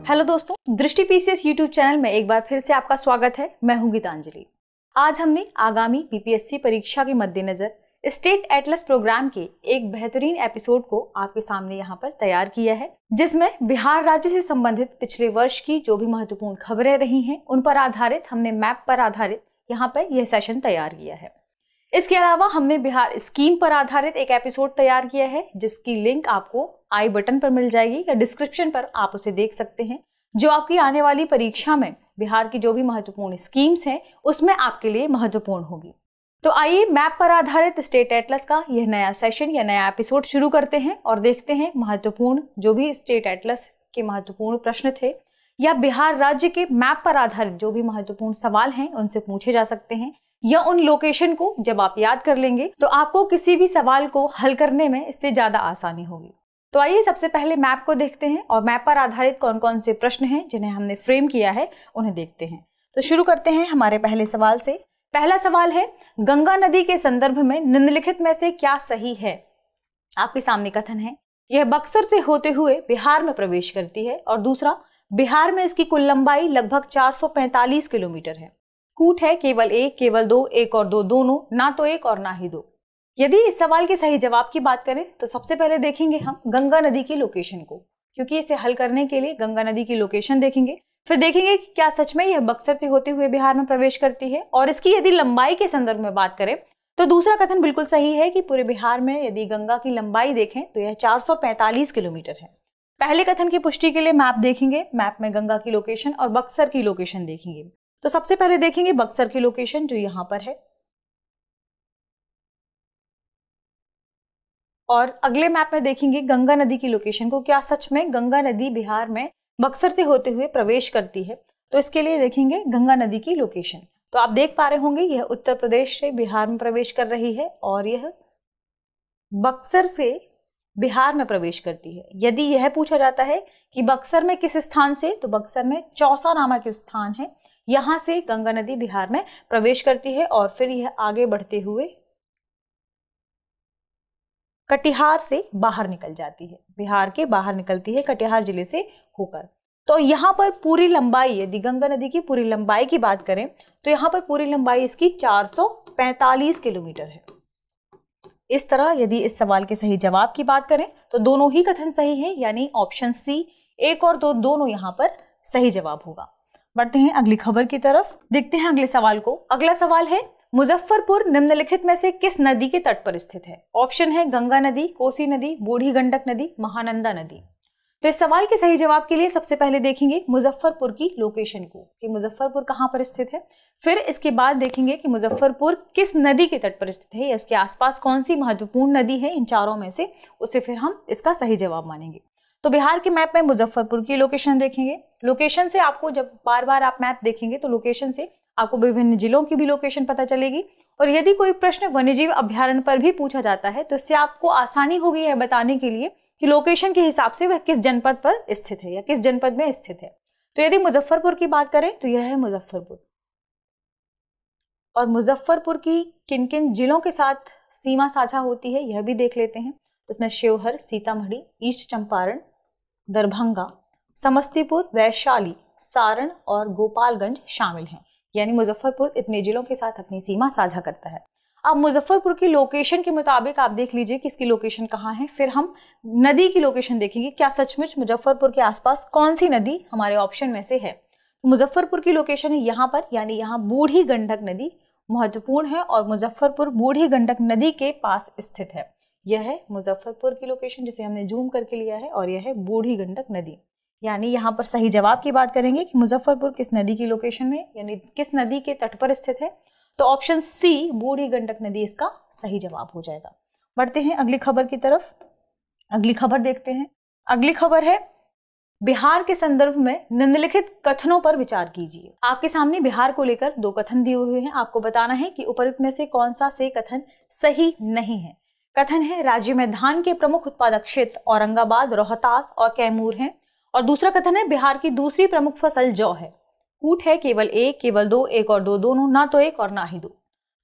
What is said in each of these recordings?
Hello दोस्तों, दृष्टि PCS YouTube channel में एक बार फिर से आपका स्वागत है। मैं हूं गीतांजलि। आज हमने आगामी बीपीएससी परीक्षा के मद्देनजर स्टेट एटलस प्रोग्राम के एक बेहतरीन एपिसोड को आपके सामने यहाँ पर तैयार किया है, जिसमें बिहार राज्य से संबंधित पिछले वर्ष की जो भी महत्वपूर्ण खबरें रही हैं उन पर आधारित हमने मैप पर आधारित यहाँ पर यह सेशन तैयार किया है। इसके अलावा हमने बिहार स्कीम पर आधारित एक एपिसोड तैयार किया है, जिसकी लिंक आपको आई बटन पर मिल जाएगी या डिस्क्रिप्शन पर आप उसे देख सकते हैं, जो आपकी आने वाली परीक्षा में बिहार की जो भी महत्वपूर्ण स्कीम्स हैं उसमें आपके लिए महत्वपूर्ण होगी। तो आइए मैप पर आधारित स्टेट एटलस का यह नया सेशन या नया एपिसोड शुरू करते हैं और देखते हैं महत्वपूर्ण जो भी स्टेट एटलस के महत्वपूर्ण प्रश्न थे या बिहार राज्य के मैप पर आधारित जो भी महत्वपूर्ण सवाल हैं उनसे पूछे जा सकते हैं, या उन लोकेशन को जब आप याद कर लेंगे तो आपको किसी भी सवाल को हल करने में इससे ज्यादा आसानी होगी। तो आइए सबसे पहले मैप को देखते हैं और मैप पर आधारित कौन कौन से प्रश्न हैं जिन्हें हमने फ्रेम किया है उन्हें देखते हैं। तो शुरू करते हैं हमारे पहले सवाल से। पहला सवाल है, गंगा नदी के संदर्भ में निम्नलिखित में से क्या सही है। आपके सामने कथन है, यह बक्सर से होते हुए बिहार में प्रवेश करती है, और दूसरा, बिहार में इसकी कुल लंबाई लगभग 445 किलोमीटर है। कूट है केवल एक, केवल दो, एक और दो दोनों, ना तो एक और ना ही दो। यदि इस सवाल के सही जवाब की बात करें तो सबसे पहले देखेंगे हम गंगा नदी की लोकेशन को, क्योंकि इसे हल करने के लिए गंगा नदी की लोकेशन देखेंगे। फिर देखेंगे कि क्या सच में यह बक्सर से होते हुए बिहार में प्रवेश करती है, और इसकी यदि लंबाई के संदर्भ में बात करें तो दूसरा कथन बिल्कुल सही है कि पूरे बिहार में यदि गंगा की लंबाई देखें तो यह 445 किलोमीटर है। पहले कथन की पुष्टि के लिए मैप देखेंगे, मैप में गंगा की लोकेशन और बक्सर की लोकेशन देखेंगे। तो सबसे पहले देखेंगे बक्सर की लोकेशन जो यहाँ पर है, और अगले मैप में देखेंगे गंगा नदी की लोकेशन को। क्या सच में गंगा नदी बिहार में बक्सर से होते हुए प्रवेश करती है, तो इसके लिए देखेंगे गंगा नदी की लोकेशन। तो आप देख पा रहे होंगे यह उत्तर प्रदेश से बिहार में प्रवेश कर रही है और यह बक्सर से बिहार में प्रवेश करती है। यदि यह पूछा जाता है कि बक्सर में किस स्थान से, तो बक्सर में चौसा नामक स्थान है, यहां से गंगा नदी बिहार में प्रवेश करती है और फिर यह आगे बढ़ते हुए कटिहार से बाहर निकल जाती है, बिहार के बाहर निकलती है कटिहार जिले से होकर। तो यहाँ पर पूरी लंबाई, यदि गंगा नदी की पूरी लंबाई की बात करें तो यहाँ पर पूरी लंबाई इसकी 445 किलोमीटर है। इस तरह यदि इस सवाल के सही जवाब की बात करें तो दोनों ही कथन सही हैं, यानी ऑप्शन सी, एक और दो दोनों यहाँ पर सही जवाब होगा। बढ़ते हैं अगली खबर की तरफ, देखते हैं अगले सवाल को। अगला सवाल है, मुजफ्फरपुर निम्नलिखित में से किस नदी के तट पर स्थित है। ऑप्शन है गंगा नदी, कोसी नदी, बूढ़ी गंडक नदी, महानंदा नदी। तो इस सवाल के सही जवाब के लिए सबसे पहले देखेंगे मुजफ्फरपुर की लोकेशन को कि मुजफ्फरपुर कहाँ पर स्थित है। फिर इसके बाद देखेंगे कि मुजफ्फरपुर किस नदी के तट पर स्थित है या उसके आसपास कौन सी महत्वपूर्ण नदी है इन चारों में से, उसे फिर हम इसका सही जवाब मानेंगे। तो बिहार के मैप में मुजफ्फरपुर की लोकेशन देखेंगे। लोकेशन से आपको जब बार बार आप मैप देखेंगे तो लोकेशन से आपको विभिन्न जिलों की भी लोकेशन पता चलेगी, और यदि कोई प्रश्न वन्यजीव अभ्यारण्य पर भी पूछा जाता है तो इससे आपको आसानी होगी यह बताने के लिए कि लोकेशन के हिसाब से वह किस जनपद पर स्थित है या किस जनपद में स्थित है। तो यदि मुजफ्फरपुर की बात करें तो यह है मुजफ्फरपुर, और मुजफ्फरपुर की किन किन जिलों के साथ सीमा साझा होती है यह भी देख लेते हैं। उसमें शिवहर, सीतामढ़ी, ईस्ट चंपारण, दरभंगा, समस्तीपुर, वैशाली, सारण और गोपालगंज शामिल हैं। यानी मुजफ्फरपुर इतने जिलों के साथ अपनी सीमा साझा करता है। अब मुजफ्फरपुर की लोकेशन के मुताबिक आप देख लीजिए कि इसकी लोकेशन कहाँ है। फिर हम नदी की लोकेशन देखेंगे, क्या सचमुच मुजफ्फरपुर के आसपास कौन सी नदी हमारे ऑप्शन में से है। मुजफ्फरपुर की लोकेशन है यहाँ पर, यानी यहाँ बूढ़ी गंडक नदी महत्वपूर्ण है और मुजफ्फरपुर बूढ़ी गंडक नदी के पास स्थित है। यह है मुजफ्फरपुर की लोकेशन जिसे हमने जूम करके लिया है, और यह है बूढ़ी गंडक नदी। यानी यहाँ पर सही जवाब की बात करेंगे कि मुजफ्फरपुर किस नदी की लोकेशन में, यानी किस नदी के तट पर स्थित है, तो ऑप्शन सी बूढ़ी गंडक नदी इसका सही जवाब हो जाएगा। बढ़ते हैं अगली खबर की तरफ। अगली खबर देखते हैं। अगली खबर है, बिहार के संदर्भ में निम्नलिखित कथनों पर विचार कीजिए। आपके सामने बिहार को लेकर दो कथन दिए हुए हैं, आपको बताना है कि उपरोक्त में से कौन सा से कथन सही नहीं है। कथन है, राज्य में धान के प्रमुख उत्पादक क्षेत्र औरंगाबाद, रोहतास और कैमूर हैं, और दूसरा कथन है बिहार की दूसरी प्रमुख फसल जौ है। कूट है केवल एक, केवल दो, एक और दो दोनों, ना तो एक और ना ही दो।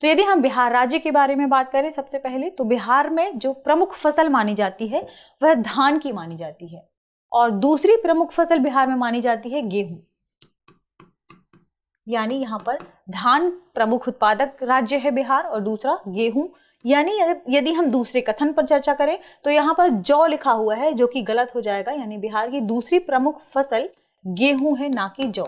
तो यदि हम बिहार राज्य के बारे में बात करें सबसे पहले, तो बिहार में जो प्रमुख फसल मानी जाती है वह धान की मानी जाती है, और दूसरी प्रमुख फसल बिहार में मानी जाती है गेहूं। यानी यहाँ पर धान प्रमुख उत्पादक राज्य है बिहार और दूसरा गेहूं। यानी यदि हम दूसरे कथन पर चर्चा करें तो यहाँ पर जौ लिखा हुआ है, जो कि गलत हो जाएगा। यानी बिहार की दूसरी प्रमुख फसल गेहूं है, ना कि जौ।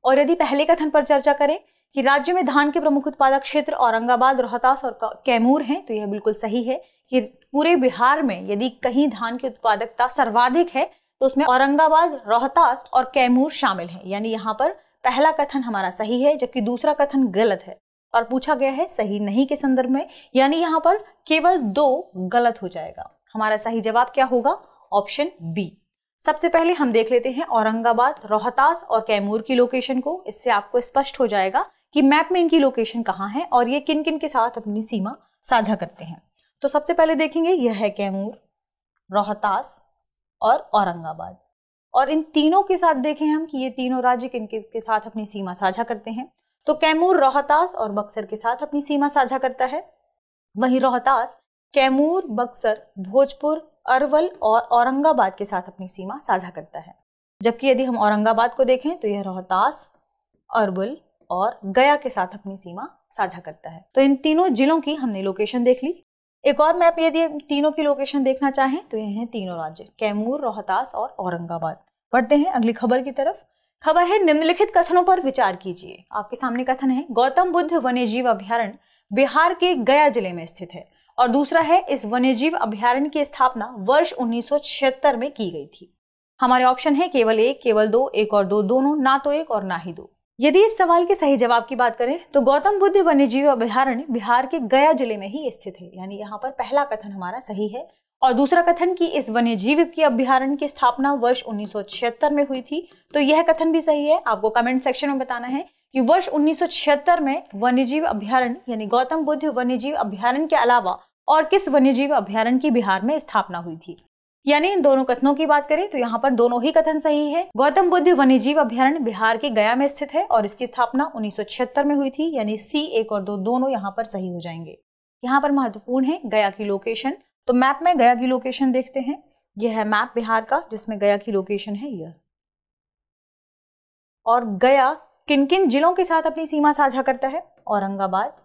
और यदि पहले कथन पर चर्चा करें कि राज्य में धान के प्रमुख उत्पादक क्षेत्र औरंगाबाद, रोहतास और कैमूर हैं, तो यह बिल्कुल सही है कि पूरे बिहार में यदि कहीं धान की उत्पादकता सर्वाधिक है तो उसमें औरंगाबाद, रोहतास और कैमूर शामिल हैं। यानी यहाँ पर पहला कथन हमारा सही है, जबकि दूसरा कथन गलत है और पूछा गया है सही नहीं के संदर्भ में। यानी यहाँ पर केवल 2 गलत हो जाएगा। हमारा सही जवाब क्या होगा? Option B. सबसे पहले हम देख लेते हैं औरंगाबाद, रोहतास और कैमूर की लोकेशन को। इससे आपको स्पष्ट हो जाएगा कि मैप में इनकी लोकेशन कहाँ है और ये किन किन के साथ अपनी सीमा साझा करते हैं। तो सबसे पहले देखेंगे यह है कैमूर, रोहतास और औरंगाबाद। और इन तीनों के साथ देखें हम कि ये तीनों राज्य किन के साथ अपनी सीमा साझा करते हैं। तो कैमूर रोहतास और बक्सर के साथ अपनी सीमा साझा करता है। वहीं रोहतास कैमूर, बक्सर, भोजपुर, अरवल और औरंगाबाद के साथ अपनी सीमा साझा करता है। जबकि यदि हम औरंगाबाद को देखें तो यह रोहतास, अरवल और गया के साथ अपनी सीमा साझा करता है। तो इन तीनों जिलों की हमने लोकेशन देख ली। एक और मैप यदि तीनों की लोकेशन देखना चाहें तो यह हैं तीनों राज्य कैमूर, रोहतास और औरंगाबाद। बढ़ते हैं अगली खबर की तरफ। खबर है निम्नलिखित कथनों पर विचार कीजिए। आपके सामने कथन है गौतम बुद्ध वन्यजीव अभयारण्य बिहार के गया जिले में स्थित है। और दूसरा है इस वन्यजीव अभयारण्य की स्थापना वर्ष 1976 में की गई थी। हमारे ऑप्शन है केवल 1, केवल 2, 1 और 2 दोनों, ना तो 1 और ना ही 2। यदि इस सवाल के सही जवाब की बात करें तो गौतम बुद्ध वन्यजीव अभयारण्य बिहार के गया जिले में ही स्थित है। यानी यहाँ पर पहला कथन हमारा सही है। और दूसरा कथन कि इस वन्यजीव की अभयारण्य की स्थापना वर्ष 1976 में हुई थी, तो यह कथन भी सही है। आपको कमेंट सेक्शन में बताना है कि वर्ष 1976 में वन्यजीव अभयारण्य यानी गौतम बुद्ध वन्यजीव अभयारण्य के अलावा और किस वन्यजीव अभयारण्य की बिहार में स्थापना हुई थी। यानी इन दोनों कथनों की बात करें तो यहाँ पर दोनों ही कथन सही है। गौतम बुद्ध वन्यजीव अभयारण्य बिहार के गया में स्थित है और इसकी स्थापना 1976 में हुई थी। यानी सी, 1 और 2 दोनों यहाँ पर सही हो जाएंगे। यहाँ पर महत्वपूर्ण है गया की लोकेशन। तो मैप में गया की लोकेशन देखते हैं। यह है मैप बिहार का जिसमें गया की लोकेशन है यह। और गया किन किन जिलों के साथ अपनी सीमा साझा करता है? औरंगाबाद,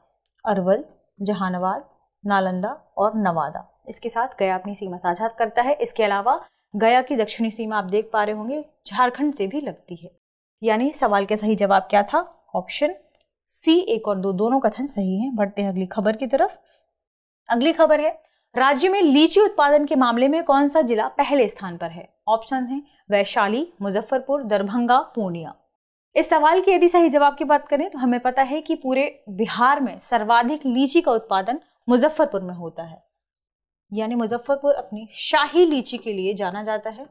अरवल, जहानाबाद, नालंदा और नवादा, इसके साथ गया अपनी सीमा साझा करता है। इसके अलावा गया की दक्षिणी सीमा आप देख पा रहे होंगे झारखंड से भी लगती है। यानी सवाल का सही जवाब क्या था? ऑप्शन सी, 1 और 2 दोनों कथन सही हैं। बढ़ते हैं अगली खबर की तरफ। अगली खबर है राज्य में लीची उत्पादन के मामले में कौन सा जिला पहले स्थान पर है? ऑप्शन है वैशाली, मुजफ्फरपुर, दरभंगा, पूर्णिया। इस सवाल के यदि सही जवाब की बात करें तो हमें पता है कि पूरे बिहार में सर्वाधिक लीची का उत्पादन मुजफ्फरपुर में होता है। यानी मुजफ्फरपुर अपनी शाही लीची के लिए जाना जाता है।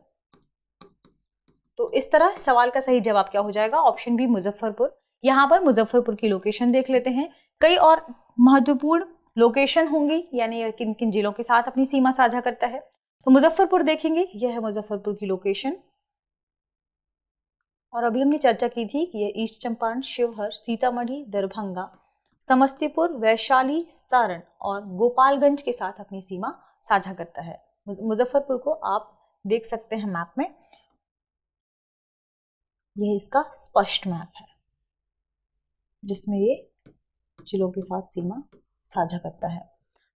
तो इस तरह सवाल का सही जवाब क्या हो जाएगा? Option B, Muzaffarpur. यहाँ पर मुजफ्फरपुर की लोकेशन देख लेते हैं। कई और महत्वपूर्ण लोकेशन होंगी, यानी किन किन जिलों के साथ अपनी सीमा साझा करता है। तो मुजफ्फरपुर देखेंगे, यह है मुजफ्फरपुर की लोकेशन। और अभी हमने चर्चा की थी कि यह ईस्ट चंपारण, शिवहर, सीतामढ़ी, दरभंगा, समस्तीपुर, वैशाली, सारण और गोपालगंज के साथ अपनी सीमा साझा करता है। मुजफ्फरपुर को आप देख सकते हैं मैप में। यह इसका स्पष्ट मैप है जिसमें ये जिलों के साथ सीमा साझा करता है।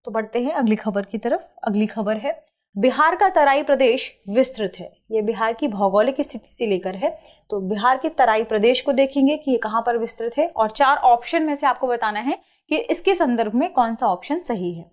तो बढ़ते हैं अगली खबर की तरफ। अगली खबर है बिहार का तराई प्रदेश विस्तृत है। ये बिहार की भौगोलिक स्थिति से लेकर है। तो बिहार के तराई प्रदेश को देखेंगे कि ये कहाँ पर विस्तृत है और 4 ऑप्शन में से आपको बताना है कि इसके संदर्भ में कौन सा ऑप्शन सही है।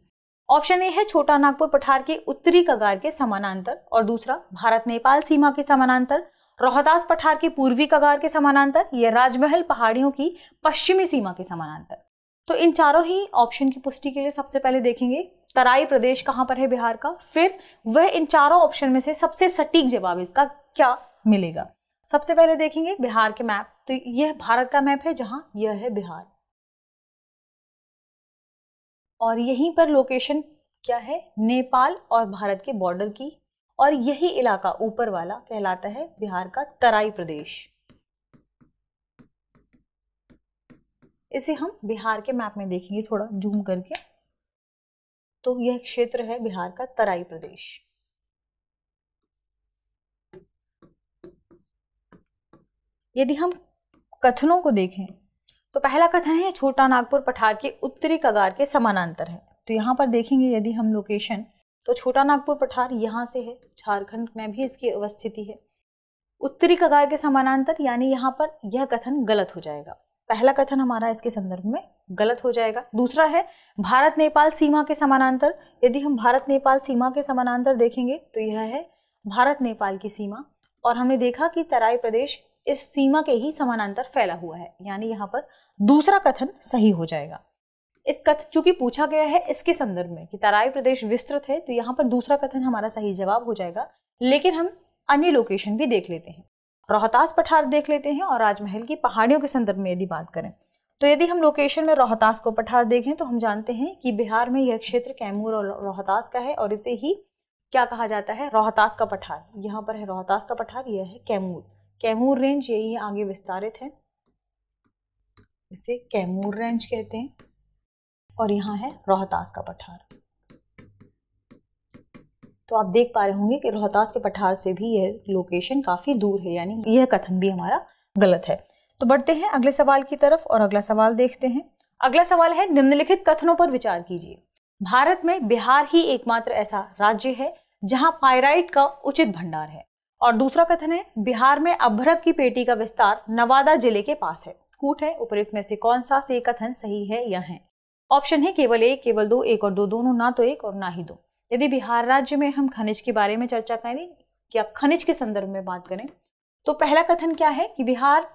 ऑप्शन ए है छोटा नागपुर पठार के उत्तरी कगार के समानांतर, और दूसरा भारत नेपाल सीमा के समानांतर, रोहतास पठार के पूर्वी कगार के समानांतर, यह राजमहल पहाड़ियों की पश्चिमी सीमा के समानांतर। तो इन चारों ही ऑप्शन की पुष्टि के लिए सबसे पहले देखेंगे तराई प्रदेश कहाँ पर है बिहार का, फिर वह इन चारों ऑप्शन में से सबसे सटीक जवाब इसका क्या मिलेगा। सबसे पहले देखेंगे बिहार के मैप। तो यह भारत का मैप है जहां यह है बिहार, और यहीं पर लोकेशन क्या है? नेपाल और भारत के बॉर्डर की, और यही इलाका ऊपर वाला कहलाता है बिहार का तराई प्रदेश। इसे हम बिहार के मैप में देखेंगे थोड़ा जूम करके। तो यह क्षेत्र है बिहार का तराई प्रदेश। यदि हम कथनों को देखें तो पहला कथन है छोटा नागपुर पठार के उत्तरी कगार के समानांतर है। तो यहाँ पर देखेंगे यदि हम लोकेशन, तो छोटा नागपुर पठार यहाँ से है, झारखंड में भी इसकी अवस्थिति है, उत्तरी कगार के समानांतर, यानी यहाँ पर यह कथन गलत हो जाएगा। पहला कथन हमारा इसके संदर्भ में गलत हो जाएगा। दूसरा है भारत नेपाल सीमा के समानांतर। यदि हम भारत नेपाल सीमा के समानांतर देखेंगे तो यह है भारत नेपाल की सीमा, और हमने देखा कि तराई प्रदेश इस सीमा के ही समानांतर फैला हुआ है, यानी यहाँ पर दूसरा कथन सही हो जाएगा। इस कथन चूंकि पूछा गया है इसके संदर्भ में कि तराई प्रदेश विस्तृत है, तो यहाँ पर दूसरा कथन हमारा सही जवाब हो जाएगा। लेकिन हम अन्य लोकेशन भी देख लेते हैं, रोहतास पठार देख लेते हैं, और राजमहल की पहाड़ियों के संदर्भ में यदि बात करें तो यदि हम लोकेशन में रोहतास को पठार देखें तो हम जानते हैं कि बिहार में यह क्षेत्र कैमूर और रोहतास का है, और इसे ही क्या कहा जाता है, रोहतास का पठार। यहाँ पर है रोहतास का पठार, यह है कैमूर, कैमूर रेंज यही आगे विस्तारित है, इसे कैमूर रेंज कहते हैं, और यहाँ है रोहतास का पठार। तो आप देख पा रहे होंगे कि रोहतास के पठार से भी यह लोकेशन काफी दूर है, यानी यह कथन भी हमारा गलत है। तो बढ़ते हैं अगले सवाल की तरफ और अगला सवाल देखते हैं। अगला सवाल है निम्नलिखित कथनों पर विचार कीजिए। भारत में बिहार ही एकमात्र ऐसा राज्य है जहां पाइराइट का उचित भंडार है। और दूसरा कथन है बिहार में अभ्रक की पेटी का विस्तार नवादा जिले के पास है। कूट है, उपयुक्त में से कौन सा से कथन सही है या है? ऑप्शन है केवल एक, केवल दो, एक और दो, दोनों, ना तो एक और ना ही दो। यदि बिहार राज्य में हम खनिज के बारे में चर्चा करें या खनिज के संदर्भ में बात करें तो पहला कथन क्या है कि बिहार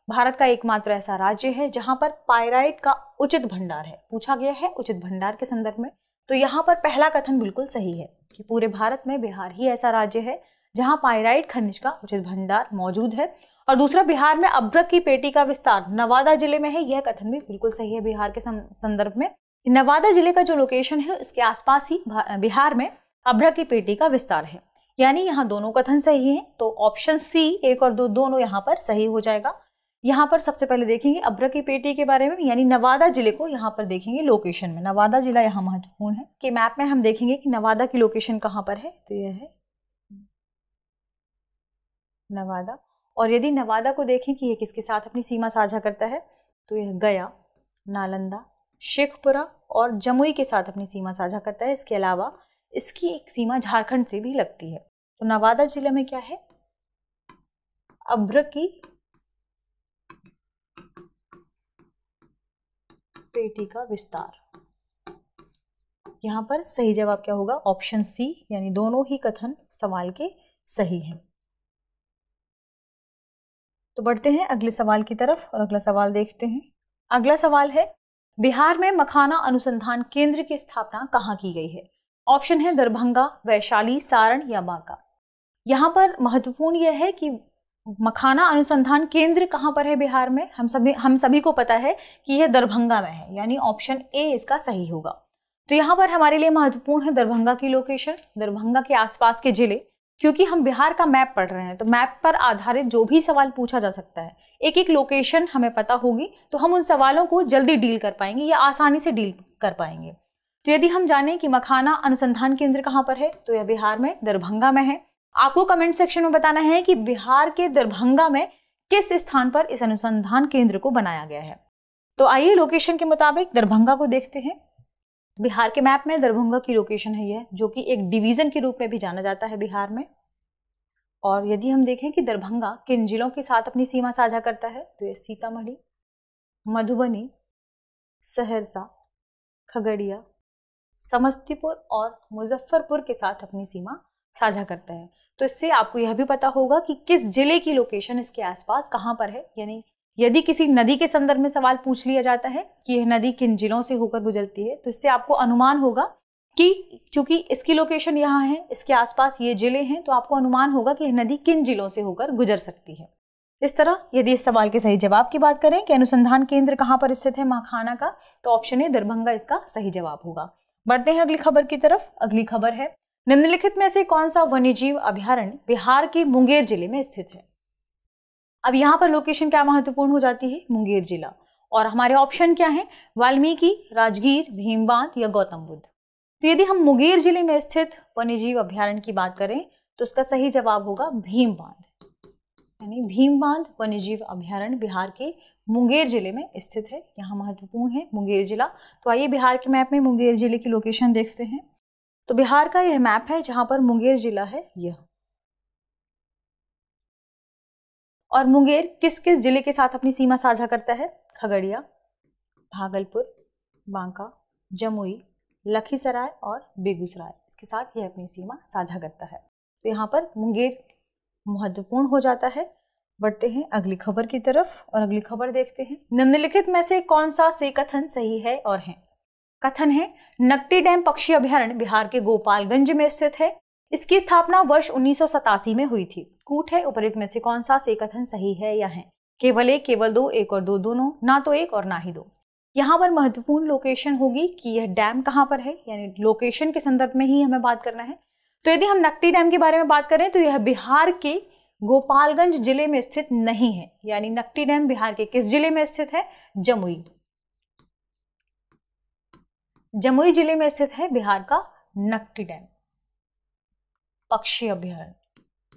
भारत का एकमात्र ऐसा राज्य है जहां पर पाइराइट का उचित भंडार है। पूछा गया है उचित भंडार के संदर्भ में, तो यहाँ पर पहला कथन बिल्कुल सही है कि पूरे भारत में बिहार ही ऐसा राज्य है जहां पाइराइट खनिज का उचित भंडार मौजूद है। और दूसरा, बिहार में अभ्रक की पेटी का विस्तार नवादा जिले में है, यह कथन भी बिल्कुल सही है। बिहार के संदर्भ में नवादा जिले का जो लोकेशन है उसके आसपास ही बिहार में अभ्रक की पेटी का विस्तार है, यानी यहाँ दोनों कथन सही हैं। तो ऑप्शन सी, एक और दो, दोनों यहाँ पर सही हो जाएगा। यहाँ पर सबसे पहले देखेंगे अभ्रक की पेटी के बारे में, यानी नवादा जिले को यहाँ पर देखेंगे लोकेशन में। नवादा जिला यहाँ महत्वपूर्ण है कि मैप में हम देखेंगे कि नवादा की लोकेशन कहाँ पर है, तो यह है नवादा। और यदि नवादा को देखें कि यह किसके साथ अपनी सीमा साझा करता है, तो यह गया, नालंदा, शेखपुरा और जमुई के साथ अपनी सीमा साझा करता है। इसके अलावा इसकी एक सीमा झारखंड से भी लगती है। तो नवादा जिले में क्या है, अभ्रक की पेटी का विस्तार। यहाँ पर सही जवाब क्या होगा, ऑप्शन सी, यानी दोनों ही कथन सवाल के सही हैं। तो बढ़ते हैं अगले सवाल की तरफ और अगला सवाल देखते हैं। अगला सवाल है बिहार में मखाना अनुसंधान केंद्र की स्थापना कहाँ की गई है? ऑप्शन है दरभंगा, वैशाली, सारण या बांका। यहाँ पर महत्वपूर्ण यह है कि मखाना अनुसंधान केंद्र कहाँ पर है बिहार में। हम सभी को पता है कि यह दरभंगा में है, यानी ऑप्शन ए इसका सही होगा। तो यहाँ पर हमारे लिए महत्वपूर्ण है दरभंगा की लोकेशन, दरभंगा के आसपास के जिले, क्योंकि हम बिहार का मैप पढ़ रहे हैं तो मैप पर आधारित जो भी सवाल पूछा जा सकता है, एक एक लोकेशन हमें पता होगी तो हम उन सवालों को जल्दी डील कर पाएंगे या आसानी से डील कर पाएंगे। तो यदि हम जानें कि मखाना अनुसंधान केंद्र कहाँ पर है, तो यह बिहार में दरभंगा में है। आपको कमेंट सेक्शन में बताना है कि बिहार के दरभंगा में किस स्थान पर इस अनुसंधान केंद्र को बनाया गया है। तो आइए लोकेशन के मुताबिक दरभंगा को देखते हैं। बिहार के मैप में दरभंगा की लोकेशन है यह, जो कि एक डिवीजन के रूप में भी जाना जाता है बिहार में। और यदि हम देखें कि दरभंगा किन जिलों के साथ अपनी सीमा साझा करता है, तो यह सीतामढ़ी, मधुबनी, सहरसा, खगड़िया, समस्तीपुर और मुजफ्फरपुर के साथ अपनी सीमा साझा करता है। तो इससे आपको यह भी पता होगा कि किस जिले की लोकेशन इसके आसपास कहाँ पर है। यानी यदि किसी नदी के संदर्भ में सवाल पूछ लिया जाता है कि यह नदी किन जिलों से होकर गुजरती है, तो इससे आपको अनुमान होगा कि चूंकि इसकी लोकेशन यहाँ है, इसके आसपास ये जिले हैं, तो आपको अनुमान होगा कि यह नदी किन जिलों से होकर गुजर सकती है। इस तरह यदि इस सवाल के सही जवाब की बात करें कि अनुसंधान केंद्र कहाँ पर स्थित है मखाना का, तो ऑप्शन ए दरभंगा इसका सही जवाब होगा। बढ़ते हैं अगली खबर की तरफ। अगली खबर है निम्नलिखित में से कौन सा वन्यजीव अभयारण्य बिहार के मुंगेर जिले में स्थित है? अब यहाँ पर लोकेशन क्या महत्वपूर्ण हो जाती है, मुंगेर जिला। और हमारे ऑप्शन क्या है, वाल्मीकि, राजगीर, भीमबांध या गौतम बुद्ध। तो यदि हम मुंगेर जिले में स्थित वन्यजीव अभयारण्य की बात करें तो उसका सही जवाब होगा भीमबांध। यानी भीमबांध वन्यजीव अभयारण्य बिहार के मुंगेर जिले में स्थित है। यहाँ महत्वपूर्ण है मुंगेर जिला। तो आइए बिहार के मैप में मुंगेर जिले की लोकेशन देखते हैं। तो बिहार का यह मैप है जहां पर मुंगेर जिला है यह। और मुंगेर किस किस जिले के साथ अपनी सीमा साझा करता है? खगड़िया, भागलपुर, बांका, जमुई, लखीसराय और बेगूसराय, इसके साथ यह अपनी सीमा साझा करता है। तो यहाँ पर मुंगेर महत्वपूर्ण हो जाता है। बढ़ते हैं अगली खबर की तरफ और अगली खबर देखते हैं। निम्नलिखित में से कौन सा से कथन सही है और है? कथन है नकटी डैम पक्षी अभयारण्य बिहार के गोपालगंज में स्थित है। इसकी स्थापना वर्ष 1987 में हुई थी। कूट है उपरोक्त में से कौन सा से कथन सही है या है? केवल एक, केवल दो, एक और दो, दोनों, ना तो एक और ना ही दो। यहाँ पर महत्वपूर्ण लोकेशन होगी कि यह डैम कहाँ पर है, यानी लोकेशन के संदर्भ में ही हमें बात करना है। तो यदि हम नकटी डैम के बारे में बात करें तो यह बिहार के गोपालगंज जिले में स्थित नहीं है। यानी नकटी डैम बिहार के किस जिले में स्थित है? जमुई। जमुई जिले में स्थित है बिहार का नकटी डैम पक्षी अभयारण्य।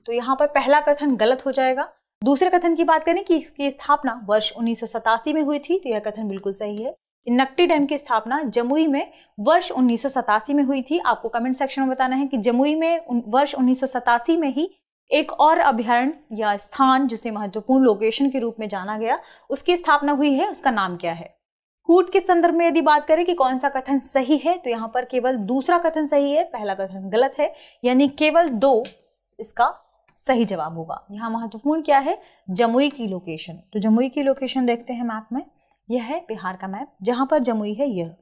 तो यहाँ पर पहला कथन गलत हो जाएगा। दूसरे कथन की बात करें कि इसकी स्थापना वर्ष 1987 में हुई थी, तो यह कथन बिल्कुल सही है। नकटी डैम की स्थापना जमुई में वर्ष 1987 में हुई थी। आपको कमेंट सेक्शन में बताना है कि जमुई में वर्ष 1987 में ही एक और अभयारण्य या स्थान जिसे महत्वपूर्ण लोकेशन के रूप में जाना गया, उसकी स्थापना हुई है, उसका नाम क्या है? कूट के संदर्भ में यदि बात करें कि कौन सा कथन सही है, तो यहाँ पर केवल दूसरा कथन सही है, पहला कथन गलत है। यानी केवल दो इसका सही जवाब होगा। यहाँ महत्वपूर्ण क्या है? जमुई की लोकेशन। तो जमुई की लोकेशन देखते हैं मैप में। यह है बिहार का मैप जहां पर जमुई है यह।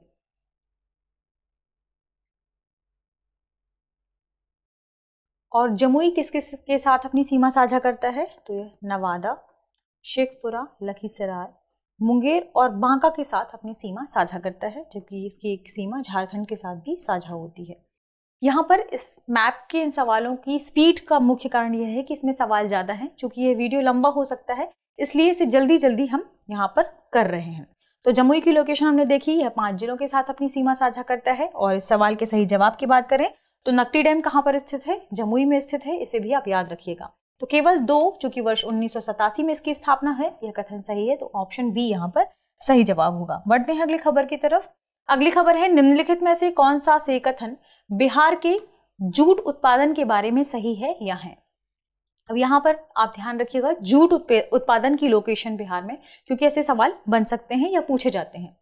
और जमुई किस किस के साथ अपनी सीमा साझा करता है? तो यह नवादा, शेखपुरा, लखीसराय, मुंगेर और बांका के साथ अपनी सीमा साझा करता है, जबकि इसकी एक सीमा झारखंड के साथ भी साझा होती है। यहाँ पर इस मैप के इन सवालों की स्पीड का मुख्य कारण यह है कि इसमें सवाल ज़्यादा हैं। चूंकि ये वीडियो लंबा हो सकता है, इसलिए इसे जल्दी जल्दी हम यहाँ पर कर रहे हैं। तो जमुई की लोकेशन हमने देखी, यह 5 जिलों के साथ अपनी सीमा साझा करता है। और इस सवाल के सही जवाब की बात करें तो नकटी डैम कहाँ पर स्थित है? जमुई में स्थित है, इसे भी आप याद रखिएगा। तो केवल दो, चूंकि वर्ष 1987 में इसकी स्थापना है, यह कथन सही है। तो ऑप्शन बी यहाँ पर सही जवाब होगा। बढ़ते हैं अगली खबर की तरफ। अगली खबर है निम्नलिखित में से कौन सा से कथन बिहार के जूट उत्पादन के बारे में सही है या है? अब यहाँ पर आप ध्यान रखिएगा जूट उत्पादन की लोकेशन बिहार में, क्योंकि ऐसे सवाल बन सकते हैं या पूछे जाते हैं।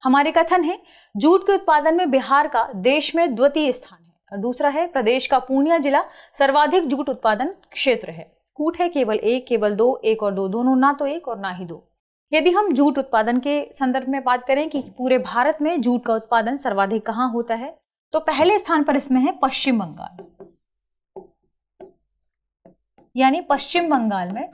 हमारे कथन है जूट के उत्पादन में बिहार का देश में द्वितीय स्थान है। और दूसरा है प्रदेश का पूर्णिया जिला सर्वाधिक जूट उत्पादन क्षेत्र है। कूट है केवल एक, केवल दो, एक और दो, दोनों, ना तो एक और ना ही दो। यदि हम जूट उत्पादन के संदर्भ में बात करें कि पूरे भारत में जूट का उत्पादन सर्वाधिक कहाँ होता है, तो पहले स्थान पर इसमें है पश्चिम बंगाल। यानी पश्चिम बंगाल में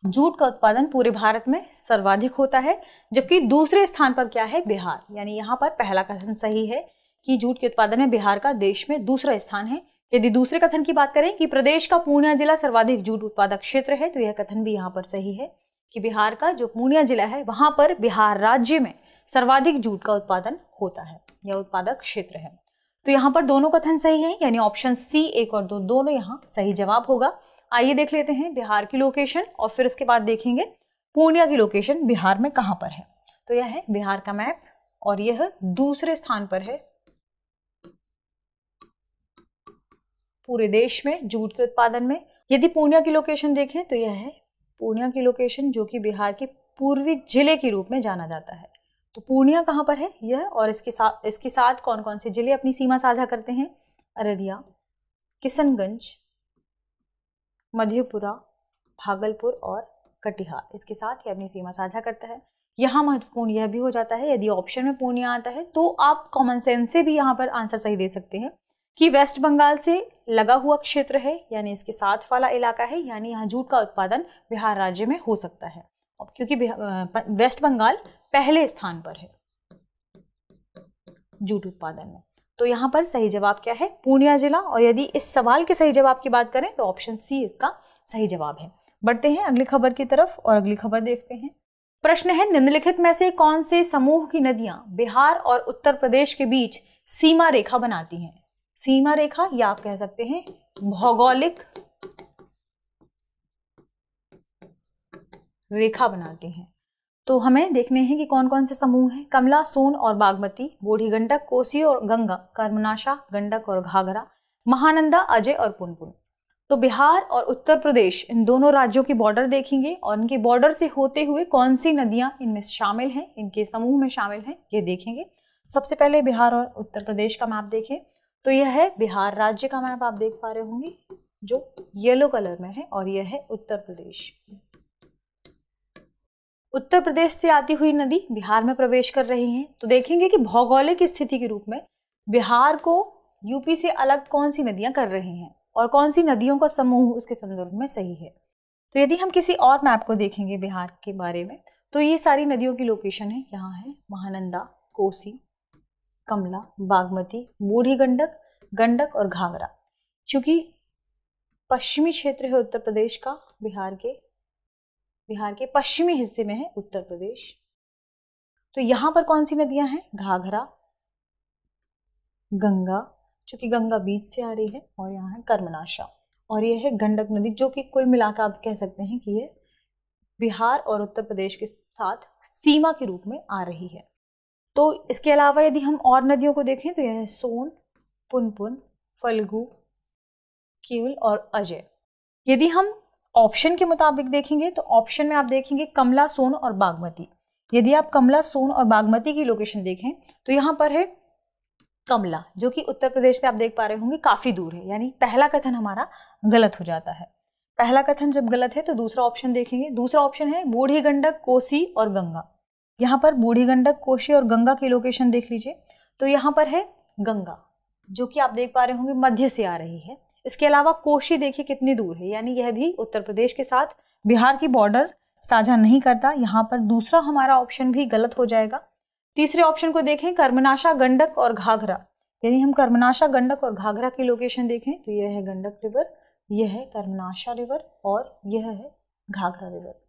जूट का उत्पादन पूरे भारत में सर्वाधिक होता है। जबकि दूसरे स्थान पर क्या है? बिहार। यानी यहाँ पर पहला कथन सही है कि जूट के उत्पादन में बिहार का देश में दूसरा स्थान है। यदि दूसरे कथन की बात करें कि प्रदेश का पूर्णिया जिला सर्वाधिक जूट उत्पादक क्षेत्र है, तो यह कथन भी यहाँ पर सही है कि बिहार का जो पूर्णिया जिला है वहां पर बिहार राज्य में सर्वाधिक जूट का उत्पादन होता है, यह उत्पादक क्षेत्र है। तो यहाँ पर दोनों कथन सही है, यानी ऑप्शन सी, एक और दो, दोनों यहाँ सही जवाब होगा। आइए देख लेते हैं बिहार की लोकेशन और फिर उसके बाद देखेंगे पूर्णिया की लोकेशन बिहार में कहाँ पर है। तो यह है बिहार का मैप और यह दूसरे स्थान पर है पूरे देश में जूट के उत्पादन में। यदि पूर्णिया की लोकेशन देखें तो यह है पूर्णिया की लोकेशन, जो कि बिहार के पूर्वी जिले के रूप में जाना जाता है। तो पूर्णिया कहाँ पर है? यह। और इसके साथ कौन कौन से जिले अपनी सीमा साझा करते हैं? अररिया, किशनगंज, मधेपुरा, भागलपुर और कटिहार, इसके साथ ही अपनी सीमा साझा करता है। यहाँ महत्वपूर्ण यह भी हो जाता है, यदि ऑप्शन में पूर्णिया आता है तो आप कॉमन सेंस से भी यहाँ पर आंसर सही दे सकते हैं कि वेस्ट बंगाल से लगा हुआ क्षेत्र है, यानी इसके साथ वाला इलाका है, यानी यहाँ जूट का उत्पादन बिहार राज्य में हो सकता है। अब क्योंकि वेस्ट बंगाल पहले स्थान पर है जूट उत्पादन में, तो यहाँ पर सही जवाब क्या है? पूर्णिया जिला। और यदि इस सवाल के सही जवाब की बात करें तो ऑप्शन सी इसका सही जवाब है। बढ़ते हैं अगली खबर की तरफ और अगली खबर देखते हैं। प्रश्न है निम्नलिखित में से कौन से समूह की नदियां बिहार और उत्तर प्रदेश के बीच सीमा रेखा बनाती हैं? सीमा रेखा या आप कह सकते हैं भौगोलिक रेखा बनाती हैं। तो हमें देखने हैं कि कौन कौन से समूह हैं। कमला, सोन और बागमती, बूढ़ी गंडक, कोसी और गंगा, कर्मनाशा, गंडक और घाघरा, महानंदा, अजय और पुनपुन। तो बिहार और उत्तर प्रदेश इन दोनों राज्यों की बॉर्डर देखेंगे और इनके बॉर्डर से होते हुए कौन सी नदियां इनमें शामिल हैं, इनके समूह में शामिल हैं, ये देखेंगे। सबसे पहले बिहार और उत्तर प्रदेश का मैप देखें तो यह है बिहार राज्य का मैप, आप देख पा रहे होंगे जो येलो कलर में है, और यह है उत्तर प्रदेश। उत्तर प्रदेश से आती हुई नदी बिहार में प्रवेश कर रही हैं। तो देखेंगे कि भौगोलिक स्थिति के रूप में बिहार को यूपी से अलग कौन सी नदियां कर रही हैं और कौन सी नदियों का समूह उसके संदर्भ में सही है। तो यदि हम किसी और मैप को देखेंगे बिहार के बारे में तो ये सारी नदियों की लोकेशन है, यहाँ है महानंदा, कोसी, कमला, बागमती, बूढ़ी गंडक, गंडक और घाघरा। क्योंकि पश्चिमी क्षेत्र है उत्तर प्रदेश का, बिहार के पश्चिमी हिस्से में है उत्तर प्रदेश। तो यहाँ पर कौन सी नदियां हैं? घाघरा, गंगा, चूंकि गंगा बीच से आ रही है, और यहाँ है कर्मनाशा, और यह है गंडक नदी, जो कि कुल मिलाकर आप कह सकते हैं कि ये बिहार और उत्तर प्रदेश के साथ सीमा के रूप में आ रही है। तो इसके अलावा यदि हम और नदियों को देखें तो यह है सोन, पुनपुन, फल्गु, किउल और अजय। यदि हम ऑप्शन के मुताबिक देखेंगे तो ऑप्शन में आप देखेंगे कमला, सोन और बागमती। यदि आप कमला, सोन और बागमती की लोकेशन देखें तो यहाँ पर है कमला, जो कि उत्तर प्रदेश से आप देख पा रहे होंगे काफी दूर है, यानी पहला कथन हमारा गलत हो जाता है। पहला कथन जब गलत है तो दूसरा ऑप्शन देखेंगे। दूसरा ऑप्शन है बूढ़ी गंडक, कोसी और गंगा। यहाँ पर बूढ़ी गंडक, कोसी और गंगा की लोकेशन देख लीजिए। तो यहाँ पर है गंगा, जो कि आप देख पा रहे होंगे मध्य से आ रही है। इसके अलावा कोसी देखिए कितनी दूर है, यानी यह भी उत्तर प्रदेश के साथ बिहार की बॉर्डर साझा नहीं करता। यहाँ पर दूसरा हमारा ऑप्शन भी गलत हो जाएगा। तीसरे ऑप्शन को देखें कर्मनाशा, गंडक और घाघरा। यदि हम कर्मनाशा, गंडक और घाघरा की लोकेशन देखें तो यह है गंडक रिवर, यह है कर्मनाशा रिवर और यह है घाघरा रिवर।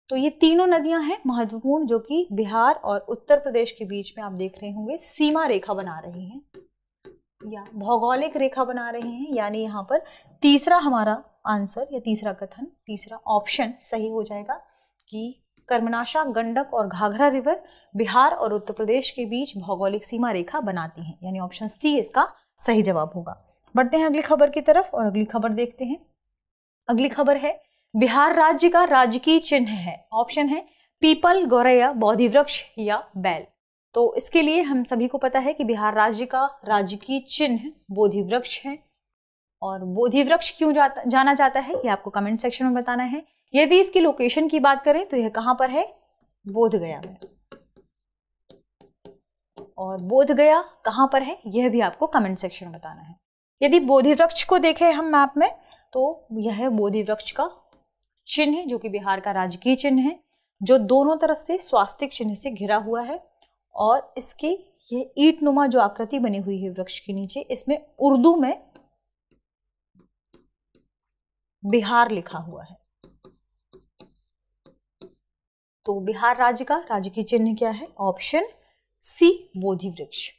तो ये तीनों नदियां हैं महत्वपूर्ण, जो कि बिहार और उत्तर प्रदेश के बीच में आप देख रहे होंगे सीमा रेखा बना रही हैं या भौगोलिक रेखा बना रही हैं। यानी यहाँ पर तीसरा हमारा आंसर या तीसरा कथन, तीसरा ऑप्शन सही हो जाएगा कि कर्मनाशा, गंडक और घाघरा रिवर बिहार और उत्तर प्रदेश के बीच भौगोलिक सीमा रेखा बनाती हैं, यानी ऑप्शन सी इसका सही जवाब होगा। बढ़ते हैं अगली खबर की तरफ और अगली खबर देखते हैं। अगली खबर है बिहार राज्य का राजकीय चिन्ह है। ऑप्शन है पीपल, गौरैया, बोधि वृक्ष या बैल। तो इसके लिए हम सभी को पता है कि बिहार राज्य का राजकीय चिन्ह बोधि वृक्ष है, और बोधि वृक्ष क्यों जाना जाता है ये आपको कमेंट सेक्शन में बताना है। यदि इसकी लोकेशन की बात करें तो यह कहां पर है? बोधगया में। और बोधगया कहां पर है यह भी आपको कमेंट सेक्शन में बताना है। यदि बोधि वृक्ष को देखें हम मैप में तो यह है बोधि वृक्ष का चिन्ह, जो कि बिहार का राजकीय चिन्ह है, जो दोनों तरफ से स्वास्तिक चिन्ह से घिरा हुआ है, और इसके ये ईंटनुमा जो आकृति बनी हुई है वृक्ष के नीचे, इसमें उर्दू में बिहार लिखा हुआ है। तो बिहार राज्य का राजकीय चिन्ह क्या है? ऑप्शन सी, बोधि वृक्ष।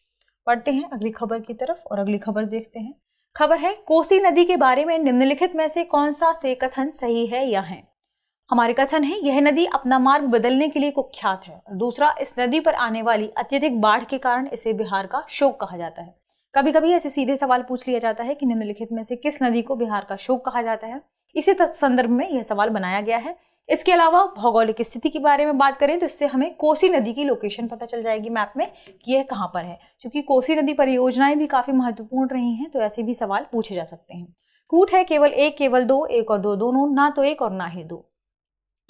पढ़ते हैं अगली खबर की तरफ और अगली खबर देखते हैं। खबर है कोसी नदी के बारे में निम्नलिखित में से कौन सा से कथन सही है या है? हमारे कथन है यह नदी अपना मार्ग बदलने के लिए कुख्यात है। दूसरा, इस नदी पर आने वाली अत्यधिक बाढ़ के कारण इसे बिहार का शोक कहा जाता है। कभी कभी ऐसे सीधे सवाल पूछ लिया जाता है कि निम्नलिखित में से किस नदी को बिहार का शोक कहा जाता है। इसी संदर्भ में यह सवाल बनाया गया है। इसके अलावा भौगोलिक स्थिति के बारे में बात करें तो इससे हमें कोसी नदी की लोकेशन पता चल जाएगी मैप में कि यह कहां पर है, क्योंकि कोसी नदी परियोजनाएं भी काफी महत्वपूर्ण रही हैं, तो ऐसे भी सवाल पूछे जा सकते हैं। कूट है केवल एक, केवल दो, एक और दो दोनों, ना तो एक और ना ही दो।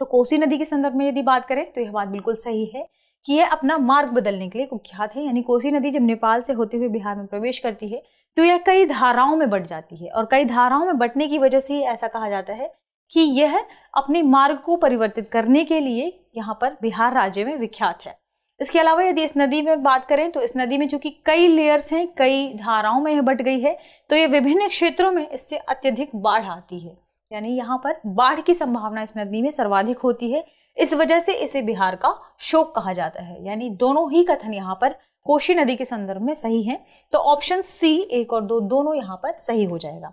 तो कोसी नदी के संदर्भ में यदि बात करें तो यह बात बिल्कुल सही है कि यह अपना मार्ग बदलने के लिए कुख्यात है। यानी कोसी नदी जब नेपाल से होते हुए बिहार में प्रवेश करती है तो यह कई धाराओं में बट जाती है, और कई धाराओं में बटने की वजह से ऐसा कहा जाता है कि यह अपने मार्ग को परिवर्तित करने के लिए यहाँ पर बिहार राज्य में विख्यात है। इसके अलावा यदि इस नदी में बात करें तो इस नदी में चूंकि कई लेयर्स हैं, कई धाराओं में यह बट गई है, तो ये विभिन्न क्षेत्रों में इससे अत्यधिक बाढ़ आती है। यानी यहाँ पर बाढ़ की संभावना इस नदी में सर्वाधिक होती है, इस वजह से इसे बिहार का शोक कहा जाता है। यानी दोनों ही कथन यहाँ पर कोसी नदी के संदर्भ में सही है। तो ऑप्शन सी, एक और दो दोनों यहाँ पर सही हो जाएगा।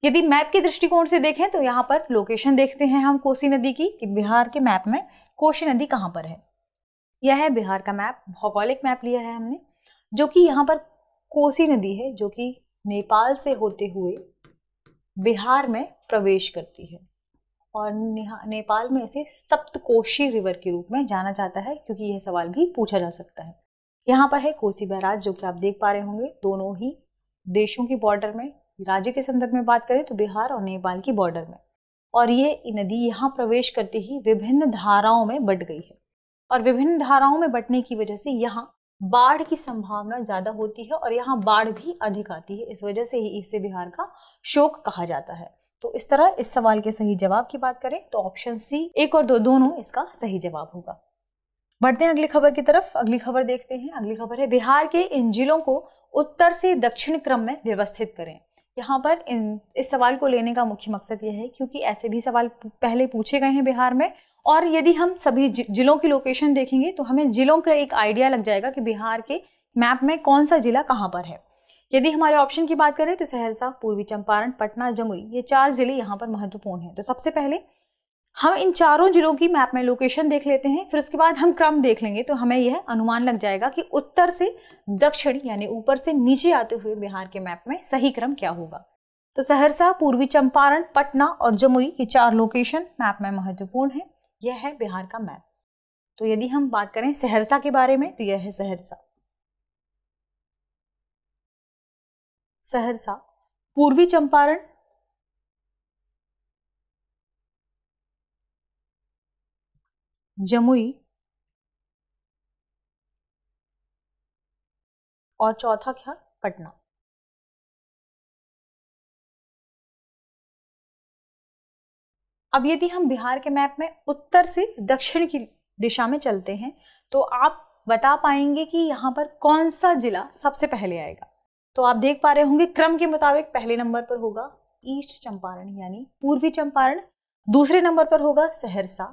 यदि मैप के दृष्टिकोण से देखें तो यहाँ पर लोकेशन देखते हैं हम कोसी नदी की, कि बिहार के मैप में कोसी नदी कहाँ पर है। यह है बिहार का मैप, भौगोलिक मैप लिया है हमने, जो कि यहाँ पर कोसी नदी है जो कि नेपाल से होते हुए बिहार में प्रवेश करती है और नेपाल में इसे सप्तकोशी रिवर के रूप में जाना जाता है, क्योंकि यह सवाल भी पूछा जा सकता है। यहाँ पर है कोसी बैराज, जो कि आप देख पा रहे होंगे दोनों ही देशों की बॉर्डर में, राज्य के संदर्भ में बात करें तो बिहार और नेपाल की बॉर्डर में, और ये नदी यहाँ प्रवेश करते ही विभिन्न धाराओं में बट गई है, और विभिन्न धाराओं में बटने की वजह से यहाँ बाढ़ की संभावना ज्यादा होती है और यहाँ बाढ़ भी अधिक आती है। इस वजह से ही इसे बिहार का शोक कहा जाता है। तो इस तरह इस सवाल के सही जवाब की बात करें तो ऑप्शन सी 1 और 2 दोनों इसका सही जवाब होगा। बढ़ते हैं अगली खबर की तरफ। अगली खबर देखते हैं। अगली खबर है बिहार के इन जिलों को उत्तर से दक्षिण क्रम में व्यवस्थित करें। यहाँ पर इस सवाल को लेने का मुख्य मकसद यह है क्योंकि ऐसे भी सवाल पहले पूछे गए हैं बिहार में, और यदि हम सभी जिलों की लोकेशन देखेंगे तो हमें जिलों का एक आइडिया लग जाएगा कि बिहार के मैप में कौन सा जिला कहाँ पर है। यदि हमारे ऑप्शन की बात करें तो सहरसा, पूर्वी चंपारण, पटना, जमुई, ये 4 जिले यहाँ पर महत्वपूर्ण हैं। तो सबसे पहले हम इन चारों जिलों की मैप में लोकेशन देख लेते हैं, फिर उसके बाद हम क्रम देख लेंगे तो हमें यह अनुमान लग जाएगा कि उत्तर से दक्षिण यानी ऊपर से नीचे आते हुए बिहार के मैप में सही क्रम क्या होगा। तो सहरसा, पूर्वी चंपारण, पटना और जमुई, ये 4 लोकेशन मैप में महत्वपूर्ण है। यह है बिहार का मैप। तो यदि हम बात करें सहरसा के बारे में तो यह है सहरसा। सहरसा, पूर्वी चंपारण, जमुई और चौथा क्या, पटना। अब यदि हम बिहार के मैप में उत्तर से दक्षिण की दिशा में चलते हैं तो आप बता पाएंगे कि यहाँ पर कौन सा जिला सबसे पहले आएगा। तो आप देख पा रहे होंगे क्रम के मुताबिक पहले नंबर पर होगा ईस्ट चंपारण यानी पूर्वी चंपारण, दूसरे नंबर पर होगा सहरसा,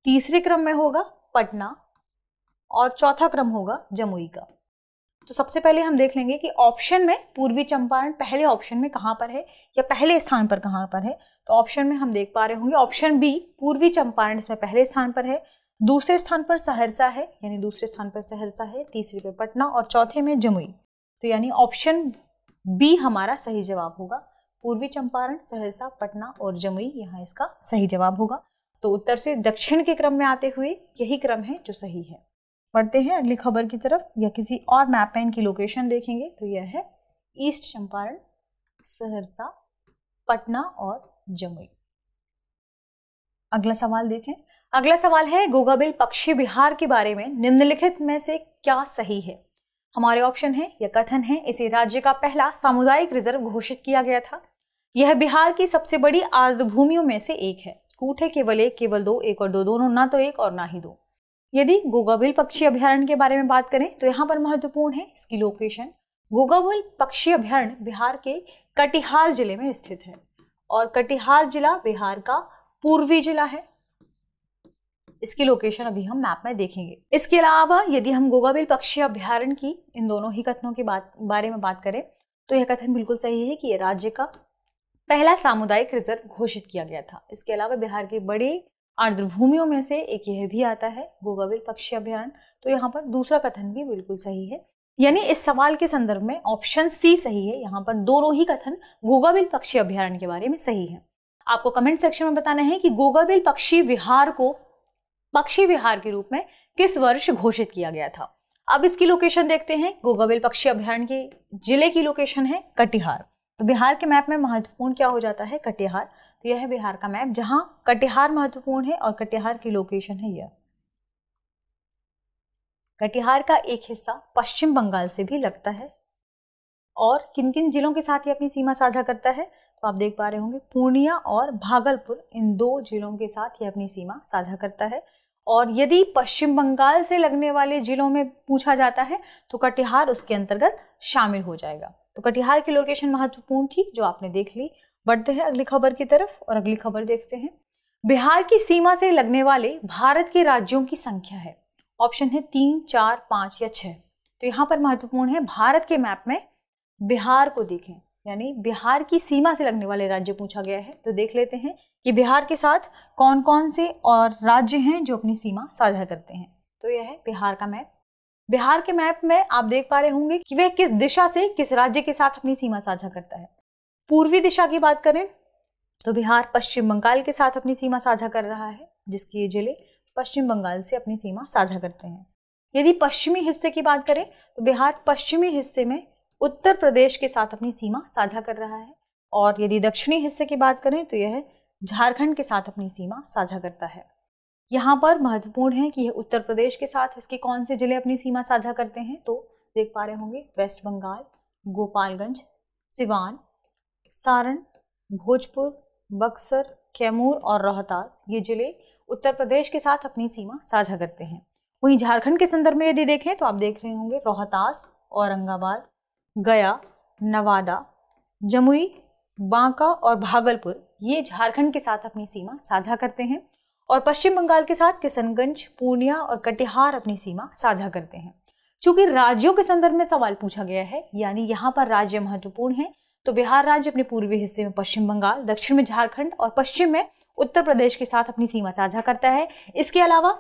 तीसरे क्रम में होगा पटना और चौथा क्रम होगा जमुई का। तो सबसे पहले हम देख लेंगे कि ऑप्शन में पूर्वी चंपारण पहले ऑप्शन में कहाँ पर है या पहले स्थान पर कहाँ पर है। तो ऑप्शन में हम देख पा रहे होंगे ऑप्शन बी पूर्वी चंपारण इसमें पहले स्थान पर है, दूसरे स्थान पर सहरसा है यानी दूसरे स्थान पर सहरसा है, तीसरे पर पटना और चौथे में जमुई। तो यानी ऑप्शन बी हमारा सही जवाब होगा। पूर्वी चंपारण, सहरसा, पटना और जमुई यहाँ इसका सही जवाब होगा। तो उत्तर से दक्षिण के क्रम में आते हुए यही क्रम है जो सही है। बढ़ते हैं अगली खबर की तरफ, या किसी और मैप में इनकी लोकेशन देखेंगे तो यह है ईस्ट चंपारण, सहरसा, पटना और जमुई। अगला सवाल देखें। अगला सवाल है गोगाबिल पक्षी बिहार के बारे में निम्नलिखित में से क्या सही है। हमारे ऑप्शन है या कथन है, इसे राज्य का पहला सामुदायिक रिजर्व घोषित किया गया था। यह बिहार की सबसे बड़ी आर्द्रभूमियों में से एक है। कूट है केवल एक, केवल दो, एक और दो दोनों, ना तो एक और ना ही दो। यदि गोगाबिल पक्षी अभयारण्य के बारे में बात करें तो यहाँ पर महत्वपूर्ण है इसकी लोकेशन। गोगाबिल पक्षी अभयारण्य बिहार के कटिहार जिले में स्थित है और कटिहार जिला बिहार का पूर्वी जिला है। इसकी लोकेशन अभी हम मैप में देखेंगे। इसके अलावा यदि हम गोगाबिल पक्षी अभयारण्य की इन दोनों ही कथनों के बारे में बात करें तो यह कथन बिल्कुल सही है कि यह राज्य का पहला सामुदायिक रिजर्व घोषित किया गया था। इसके अलावा बिहार के बड़े आर्द्रभूमियों में से एक यह भी आता है गोगाबिल पक्षी अभयारण्य। तो यहाँ पर दूसरा कथन भी बिल्कुल सही है, यानी इस सवाल के संदर्भ में ऑप्शन सी सही है। यहाँ पर दोनों ही कथन गोगाबिल पक्षी अभयारण्य के बारे में सही है। आपको कमेंट सेक्शन में बताना है कि गोगाबिल पक्षी विहार को पक्षी विहार के रूप में किस वर्ष घोषित किया गया था। अब इसकी लोकेशन देखते हैं। गोगाबिल पक्षी अभयारण्य के जिले की लोकेशन है कटिहार। तो बिहार के मैप में महत्वपूर्ण क्या हो जाता है, कटिहार। तो यह है बिहार का मैप जहां कटिहार महत्वपूर्ण है और कटिहार की लोकेशन है यह। कटिहार का एक हिस्सा पश्चिम बंगाल से भी लगता है और किन किन जिलों के साथ ये अपनी सीमा साझा करता है तो आप देख पा रहे होंगे पूर्णिया और भागलपुर, इन 2 जिलों के साथ ये अपनी सीमा साझा करता है। और यदि पश्चिम बंगाल से लगने वाले जिलों में पूछा जाता है तो कटिहार उसके अंतर्गत शामिल हो जाएगा। तो कटिहार की लोकेशन महत्वपूर्ण थी जो आपने देख ली। बढ़ते हैं अगली खबर की तरफ और अगली खबर देखते हैं। बिहार की सीमा से लगने वाले भारत के राज्यों की संख्या है। ऑप्शन है 3, 4, 5 या 6। तो यहाँ पर महत्वपूर्ण है भारत के मैप में बिहार को देखें, यानी बिहार की सीमा से लगने वाले राज्य पूछा गया है। तो देख लेते हैं कि बिहार के साथ कौन कौन से और राज्य हैं जो अपनी सीमा साझा करते हैं। तो यह है बिहार का मैप। बिहार के मैप में आप देख पा रहे होंगे कि वह किस दिशा से किस राज्य के साथ अपनी सीमा साझा करता है। पूर्वी दिशा की बात करें तो बिहार पश्चिम बंगाल के साथ अपनी सीमा साझा कर रहा है, जिसके ये जिले पश्चिम बंगाल से अपनी सीमा साझा करते हैं। यदि पश्चिमी हिस्से की बात करें तो बिहार पश्चिमी हिस्से में उत्तर प्रदेश के साथ अपनी सीमा साझा कर रहा है, और यदि दक्षिणी हिस्से की बात करें तो यह झारखंड के साथ अपनी सीमा साझा करता है। यहाँ पर महत्वपूर्ण है कि यह उत्तर प्रदेश के साथ इसके कौन से जिले अपनी सीमा साझा करते हैं। तो देख पा रहे होंगे वेस्ट बंगाल, गोपालगंज, सिवान, सारण, भोजपुर, बक्सर, कैमूर और रोहतास, ये जिले उत्तर प्रदेश के साथ अपनी सीमा साझा करते हैं। वहीं झारखंड के संदर्भ में यदि देखें तो आप देख रहे होंगे रोहतास, औरंगाबाद, गया, नवादा, जमुई, बांका और भागलपुर, ये झारखंड के साथ अपनी सीमा साझा करते हैं। और पश्चिम बंगाल के साथ किशनगंज, पूर्णिया और कटिहार अपनी सीमा साझा करते हैं। चूंकि राज्यों के संदर्भ में सवाल पूछा गया है, यानी यहाँ पर राज्य महत्वपूर्ण है, तो बिहार राज्य अपने पूर्वी हिस्से में पश्चिम बंगाल, दक्षिण में झारखंड और पश्चिम में उत्तर प्रदेश के साथ अपनी सीमा साझा करता है। इसके अलावा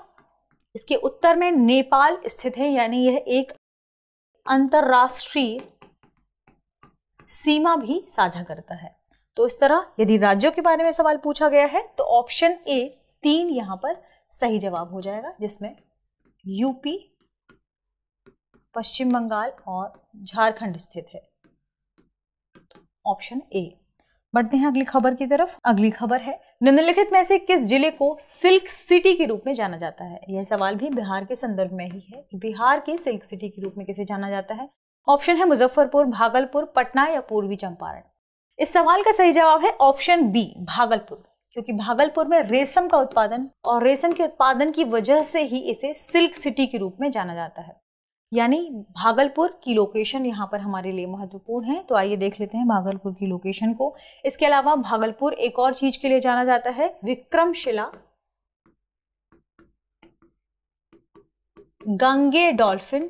इसके उत्तर में नेपाल स्थित है, यानी यह एक अंतरराष्ट्रीय सीमा भी साझा करता है। तो इस तरह यदि राज्यों के बारे में सवाल पूछा गया है तो ऑप्शन ए 3 यहाँ पर सही जवाब हो जाएगा, जिसमें यूपी, पश्चिम बंगाल और झारखंड स्थित है। Option A. बढ़ते हैं अगली खबर की तरफ। अगली खबर है, निम्नलिखित में से किस जिले को सिल्क सिटी के रूप में जाना जाता है। यह सवाल भी बिहार के संदर्भ में ही है। बिहार के सिल्क सिटी के रूप में किसे जाना जाता है। ऑप्शन है मुजफ्फरपुर, भागलपुर, पटना या पूर्वी चंपारण। इस सवाल का सही जवाब है ऑप्शन बी, भागलपुर, क्योंकि भागलपुर में रेशम का उत्पादन और रेशम के उत्पादन की वजह से ही इसे सिल्क सिटी के रूप में जाना जाता है। यानी भागलपुर की लोकेशन यहाँ पर हमारे लिए महत्वपूर्ण है। तो आइए देख लेते हैं भागलपुर की लोकेशन को। इसके अलावा भागलपुर एक और चीज के लिए जाना जाता है, विक्रमशिला गंगे डॉल्फिन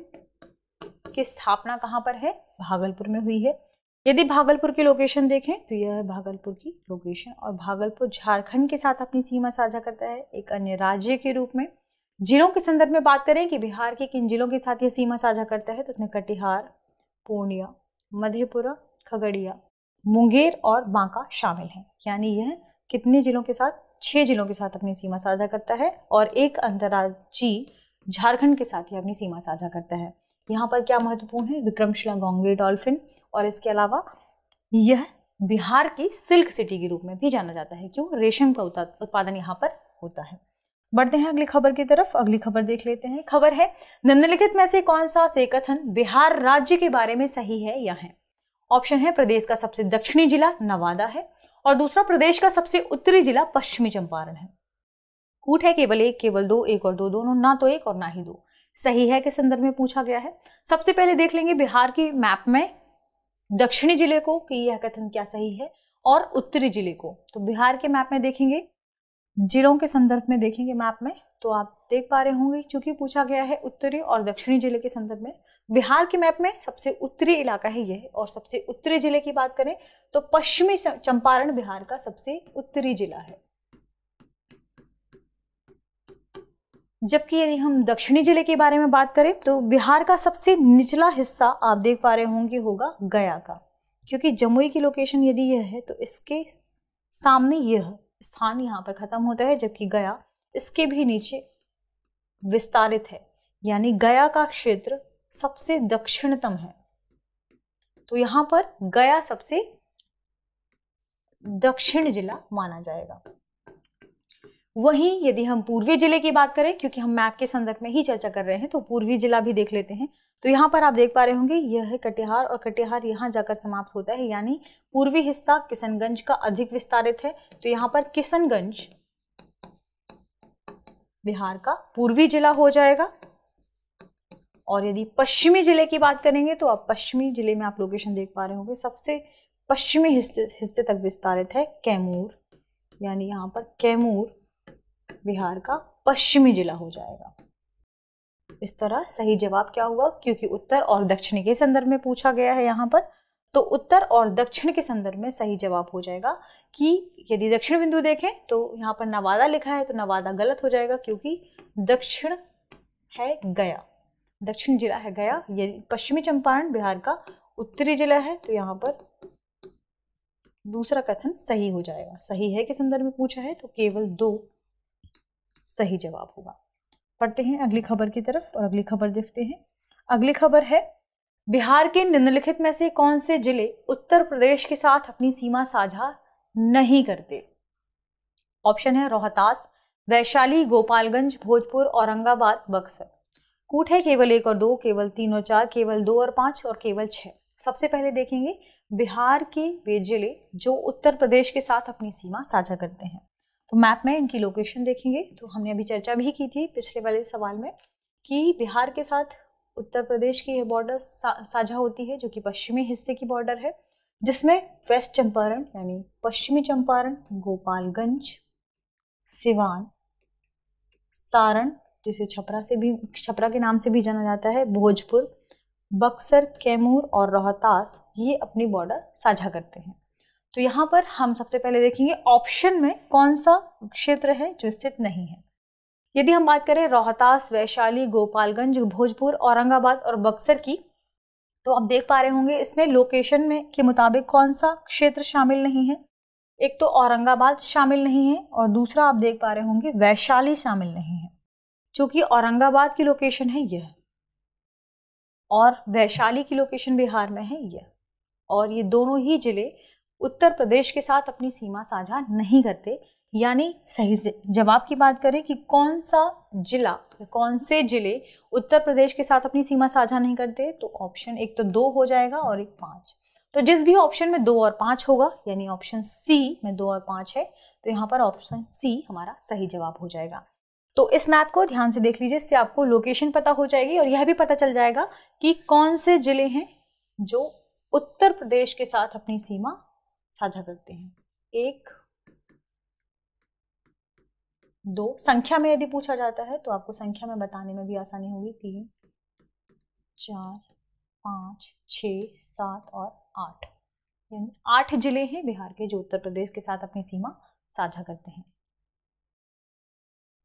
की स्थापना कहां पर है, भागलपुर में हुई है। यदि भागलपुर की लोकेशन देखें तो यह है भागलपुर की लोकेशन, और भागलपुर झारखंड के साथ अपनी सीमा साझा करता है एक अन्य राज्य के रूप में। जिलों के संदर्भ में बात करें कि बिहार के किन जिलों के साथ यह सीमा साझा करता है, तो उसमें कटिहार, पूर्णिया, मधेपुरा, खगड़िया, मुंगेर और बांका शामिल हैं। यानी यह कितने जिलों के साथ, 6 जिलों के साथ अपनी सीमा साझा करता है, और एक अंतर्राज्यीय झारखंड के साथ ही अपनी सीमा साझा करता है। यहाँ पर क्या महत्वपूर्ण है, विक्रमशिला गंगे डॉल्फिन, और इसके अलावा यह बिहार की सिल्क सिटी के रूप में भी जाना जाता है। क्यों, रेशम का उत्पादन यहाँ पर होता है। बढ़ते हैं अगली खबर की तरफ। अगली खबर देख लेते हैं। खबर है, निम्नलिखित में से कौन सा से कथन बिहार राज्य के बारे में सही है या है। ऑप्शन है, प्रदेश का सबसे दक्षिणी जिला नवादा है, और दूसरा प्रदेश का सबसे उत्तरी जिला पश्चिमी चंपारण है। कूट है केवल एक, केवल दो, एक और दो, दोनों, ना तो एक और ना ही दो। सही है के संदर्भ में पूछा गया है। सबसे पहले देख लेंगे बिहार की मैप में दक्षिणी जिले को कि यह कथन क्या सही है, और उत्तरी जिले को। तो बिहार के मैप में देखेंगे, जिलों के संदर्भ में देखेंगे मैप में, तो आप देख पा रहे होंगे चूंकि पूछा गया है उत्तरी और दक्षिणी जिले के संदर्भ में, बिहार के मैप में सबसे उत्तरी इलाका है यह, और सबसे उत्तरी जिले की बात करें तो पश्चिमी चंपारण बिहार का सबसे उत्तरी जिला है। जबकि यदि हम दक्षिणी जिले के बारे में बात करें तो बिहार का सबसे निचला हिस्सा आप देख पा रहे होंगे होगा गया का, क्योंकि जमुई की लोकेशन यदि यह है तो इसके सामने यह स्थान यहाँ पर खत्म होता है, जबकि गया इसके भी नीचे विस्तारित है। यानी गया का क्षेत्र सबसे दक्षिणतम है, तो यहाँ पर गया सबसे दक्षिण जिला माना जाएगा। वहीं यदि हम पूर्वी जिले की बात करें, क्योंकि हम मैप के संदर्भ में ही चर्चा कर रहे हैं, तो पूर्वी जिला भी देख लेते हैं। तो यहाँ पर आप देख पा रहे होंगे यह है कटिहार, और कटिहार यहाँ जाकर समाप्त होता है। यानी पूर्वी हिस्सा किशनगंज का अधिक विस्तारित है, तो यहाँ पर किशनगंज बिहार का पूर्वी जिला हो जाएगा। और यदि पश्चिमी जिले की बात करेंगे तो आप पश्चिमी जिले में आप लोकेशन देख पा रहे होंगे, सबसे पश्चिमी हिस्से तक विस्तारित है कैमूर, यानी यहाँ पर कैमूर बिहार का पश्चिमी जिला हो जाएगा। इस तरह सही जवाब क्या हुआ, क्योंकि उत्तर और दक्षिणी के संदर्भ में पूछा गया है यहाँ पर, तो उत्तर और दक्षिण के संदर्भ में सही जवाब हो जाएगा कि यदि दक्षिण बिंदु देखें तो यहाँ पर नवादा लिखा है तो नवादा गलत हो जाएगा, क्योंकि दक्षिण है गया, दक्षिण जिला है गया। यदि पश्चिमी चंपारण बिहार का उत्तरी जिला है तो यहाँ पर दूसरा कथन सही हो जाएगा। सही है के संदर्भ में पूछा है तो केवल 2 सही जवाब होगा। पढ़ते हैं अगली खबर की तरफ और अगली खबर देखते हैं। अगली खबर है, बिहार के निम्नलिखित में से कौन से जिले उत्तर प्रदेश के साथ अपनी सीमा साझा नहीं करते? ऑप्शन है रोहतास, वैशाली, गोपालगंज, भोजपुर, औरंगाबाद, बक्सर। कूट है केवल 1 और 2, केवल 3 और 4, केवल 2 और 5 और केवल 6। सबसे पहले देखेंगे बिहार के वे जिले जो उत्तर प्रदेश के साथ अपनी सीमा साझा करते हैं। तो मैप में इनकी लोकेशन देखेंगे तो हमने अभी चर्चा भी की थी पिछले वाले सवाल में कि बिहार के साथ उत्तर प्रदेश की यह बॉर्डर साझा होती है जो कि पश्चिमी हिस्से की बॉर्डर है, जिसमें वेस्ट चंपारण यानी पश्चिमी चंपारण, गोपालगंज, सिवान, सारण जिसे छपरा के नाम से भी जाना जाता है, भोजपुर, बक्सर, कैमूर और रोहतास ये अपनी बॉर्डर साझा करते हैं। तो यहाँ पर हम सबसे पहले देखेंगे ऑप्शन में कौन सा क्षेत्र है जो स्थित नहीं है। यदि हम बात करें रोहतास, वैशाली, गोपालगंज, भोजपुर, औरंगाबाद और बक्सर की, तो आप देख पा रहे होंगे इसमें लोकेशन में के मुताबिक कौन सा क्षेत्र शामिल नहीं है। एक तो औरंगाबाद शामिल नहीं है और दूसरा आप देख पा रहे होंगे वैशाली शामिल नहीं है। चूंकि औरंगाबाद की लोकेशन है यह और वैशाली की लोकेशन बिहार में है यह, और ये दोनों ही जिले उत्तर प्रदेश के साथ अपनी सीमा साझा नहीं करते। यानी सही जवाब की बात करें कि कौन सा जिला, कौन से जिले उत्तर प्रदेश के साथ अपनी सीमा साझा नहीं करते, तो ऑप्शन एक तो 2 हो जाएगा और एक 5। तो जिस भी ऑप्शन में 2 और 5 होगा यानी ऑप्शन सी में 2 और 5 है तो यहाँ पर ऑप्शन सी हमारा सही जवाब हो जाएगा। तो इस मैप को ध्यान से देख लीजिए, इससे आपको लोकेशन पता हो जाएगी और यह भी पता चल जाएगा कि कौन से जिले हैं जो उत्तर प्रदेश के साथ अपनी सीमा साझा करते हैं। 1, 2 संख्या में यदि पूछा जाता है तो आपको संख्या में बताने में भी आसानी होगी। 3, 4, 5, 6, 7 और 8 यानी 8 जिले हैं बिहार के जो उत्तर प्रदेश के साथ अपनी सीमा साझा करते हैं।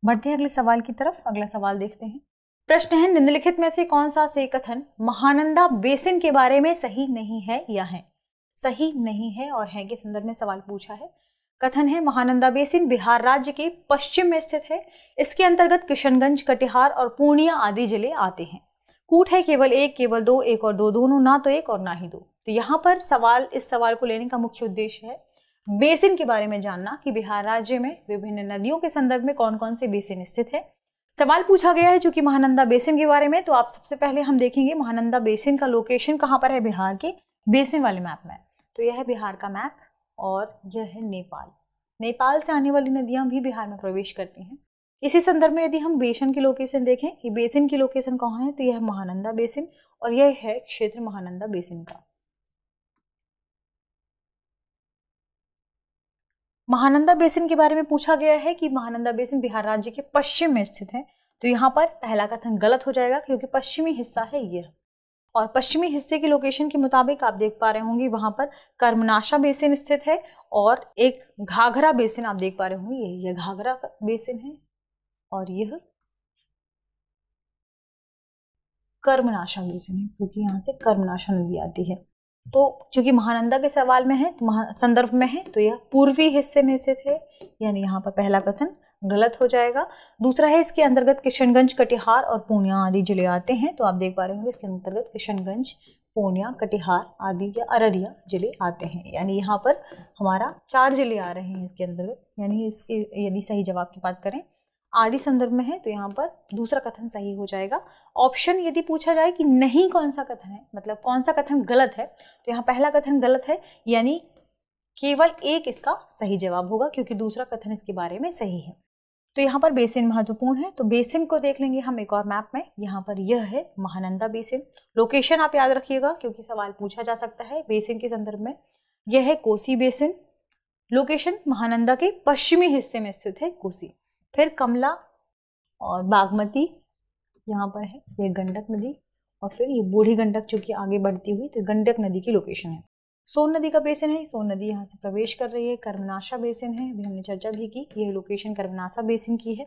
बढ़ते हैं अगले सवाल की तरफ। अगला सवाल देखते हैं। प्रश्न है, निम्नलिखित में से कौन सा से कथन महानंदा बेसिन के बारे में सही नहीं है या है? सही नहीं है और है के संदर्भ में सवाल पूछा है। कथन है, महानंदा बेसिन बिहार राज्य के पश्चिम में स्थित है। इसके अंतर्गत किशनगंज, कटिहार और पूर्णिया आदि जिले आते हैं। कूट है केवल 1, केवल 2, 1 और 2 दोनों, ना तो 1 और ना ही 2। तो यहाँ पर इस सवाल को लेने का मुख्य उद्देश्य है बेसिन के बारे में जानना कि बिहार राज्य में विभिन्न नदियों के संदर्भ में कौन कौन से बेसिन स्थित है। सवाल पूछा गया है चूंकि महानंदा बेसिन के बारे में, तो आप सबसे पहले हम देखेंगे महानंदा बेसिन का लोकेशन कहाँ पर है बिहार के बेसिन वाले मैप में। तो यह है बिहार का मैप और यह है नेपाल। नेपाल से आने वाली नदियां भी बिहार में प्रवेश करती हैं। इसी संदर्भ में यदि हम बेसिन की लोकेशन देखें कि बेसिन की लोकेशन कहाँ है, तो यह महानंदा बेसिन और यह है क्षेत्र महानंदा बेसिन का। महानंदा बेसिन के बारे में पूछा गया है कि महानंदा बेसिन बिहार राज्य के पश्चिम में स्थित है। तो यहाँ पर पहला कथन गलत हो जाएगा क्योंकि पश्चिमी हिस्सा है यह, और पश्चिमी हिस्से की लोकेशन के मुताबिक आप देख पा रहे होंगे वहां पर कर्मनाशा बेसिन स्थित है और एक घाघरा बेसिन आप देख पा रहे होंगे, यह घाघरा बेसिन है और यह कर्मनाशा बेसिन है क्योंकि यहाँ से कर्मनाशा नदी आती है। तो चूंकि महानंदा के सवाल में है तो संदर्भ में है तो यह पूर्वी हिस्से में स्थित है, यानी यहाँ पर पहला कथन गलत हो जाएगा। दूसरा है इसके अंतर्गत किशनगंज, कटिहार और पूर्णिया आदि जिले आते हैं। तो आप देख पा रहे होंगे इसके अंतर्गत किशनगंज, पूर्णिया, कटिहार आदि या अररिया जिले आते हैं, यानी यहाँ पर हमारा 4 जिले आ रहे हैं इसके अंतर्गत। यानी इसके यदि सही जवाब की बात करें आदि संदर्भ में है तो यहाँ पर दूसरा कथन सही हो जाएगा। ऑप्शन यदि पूछा जाए कि नहीं कौन सा कथन है, मतलब कौन सा कथन गलत है, तो यहाँ पहला कथन गलत है, यानी केवल एक इसका सही जवाब होगा क्योंकि दूसरा कथन इसके बारे में सही है। तो यहाँ पर बेसिन महत्वपूर्ण है। तो बेसिन को देख लेंगे हम एक और मैप में। यहाँ पर यह है महानंदा बेसिन। लोकेशन आप याद रखिएगा क्योंकि सवाल पूछा जा सकता है बेसिन के संदर्भ में। यह है कोसी बेसिन। लोकेशन महानंदा के पश्चिमी हिस्से में स्थित है कोसी। फिर कमला और बागमती यहाँ पर है, यह गंडक नदी, और फिर ये बूढ़ी गंडक जो कि आगे बढ़ती हुई तो गंडक नदी की लोकेशन है। सोन नदी का बेसिन है, सोन नदी यहाँ से प्रवेश कर रही है। कर्मनाशा बेसिन है, अभी हमने चर्चा भी की, यह लोकेशन कर्मनाशा बेसिन की है।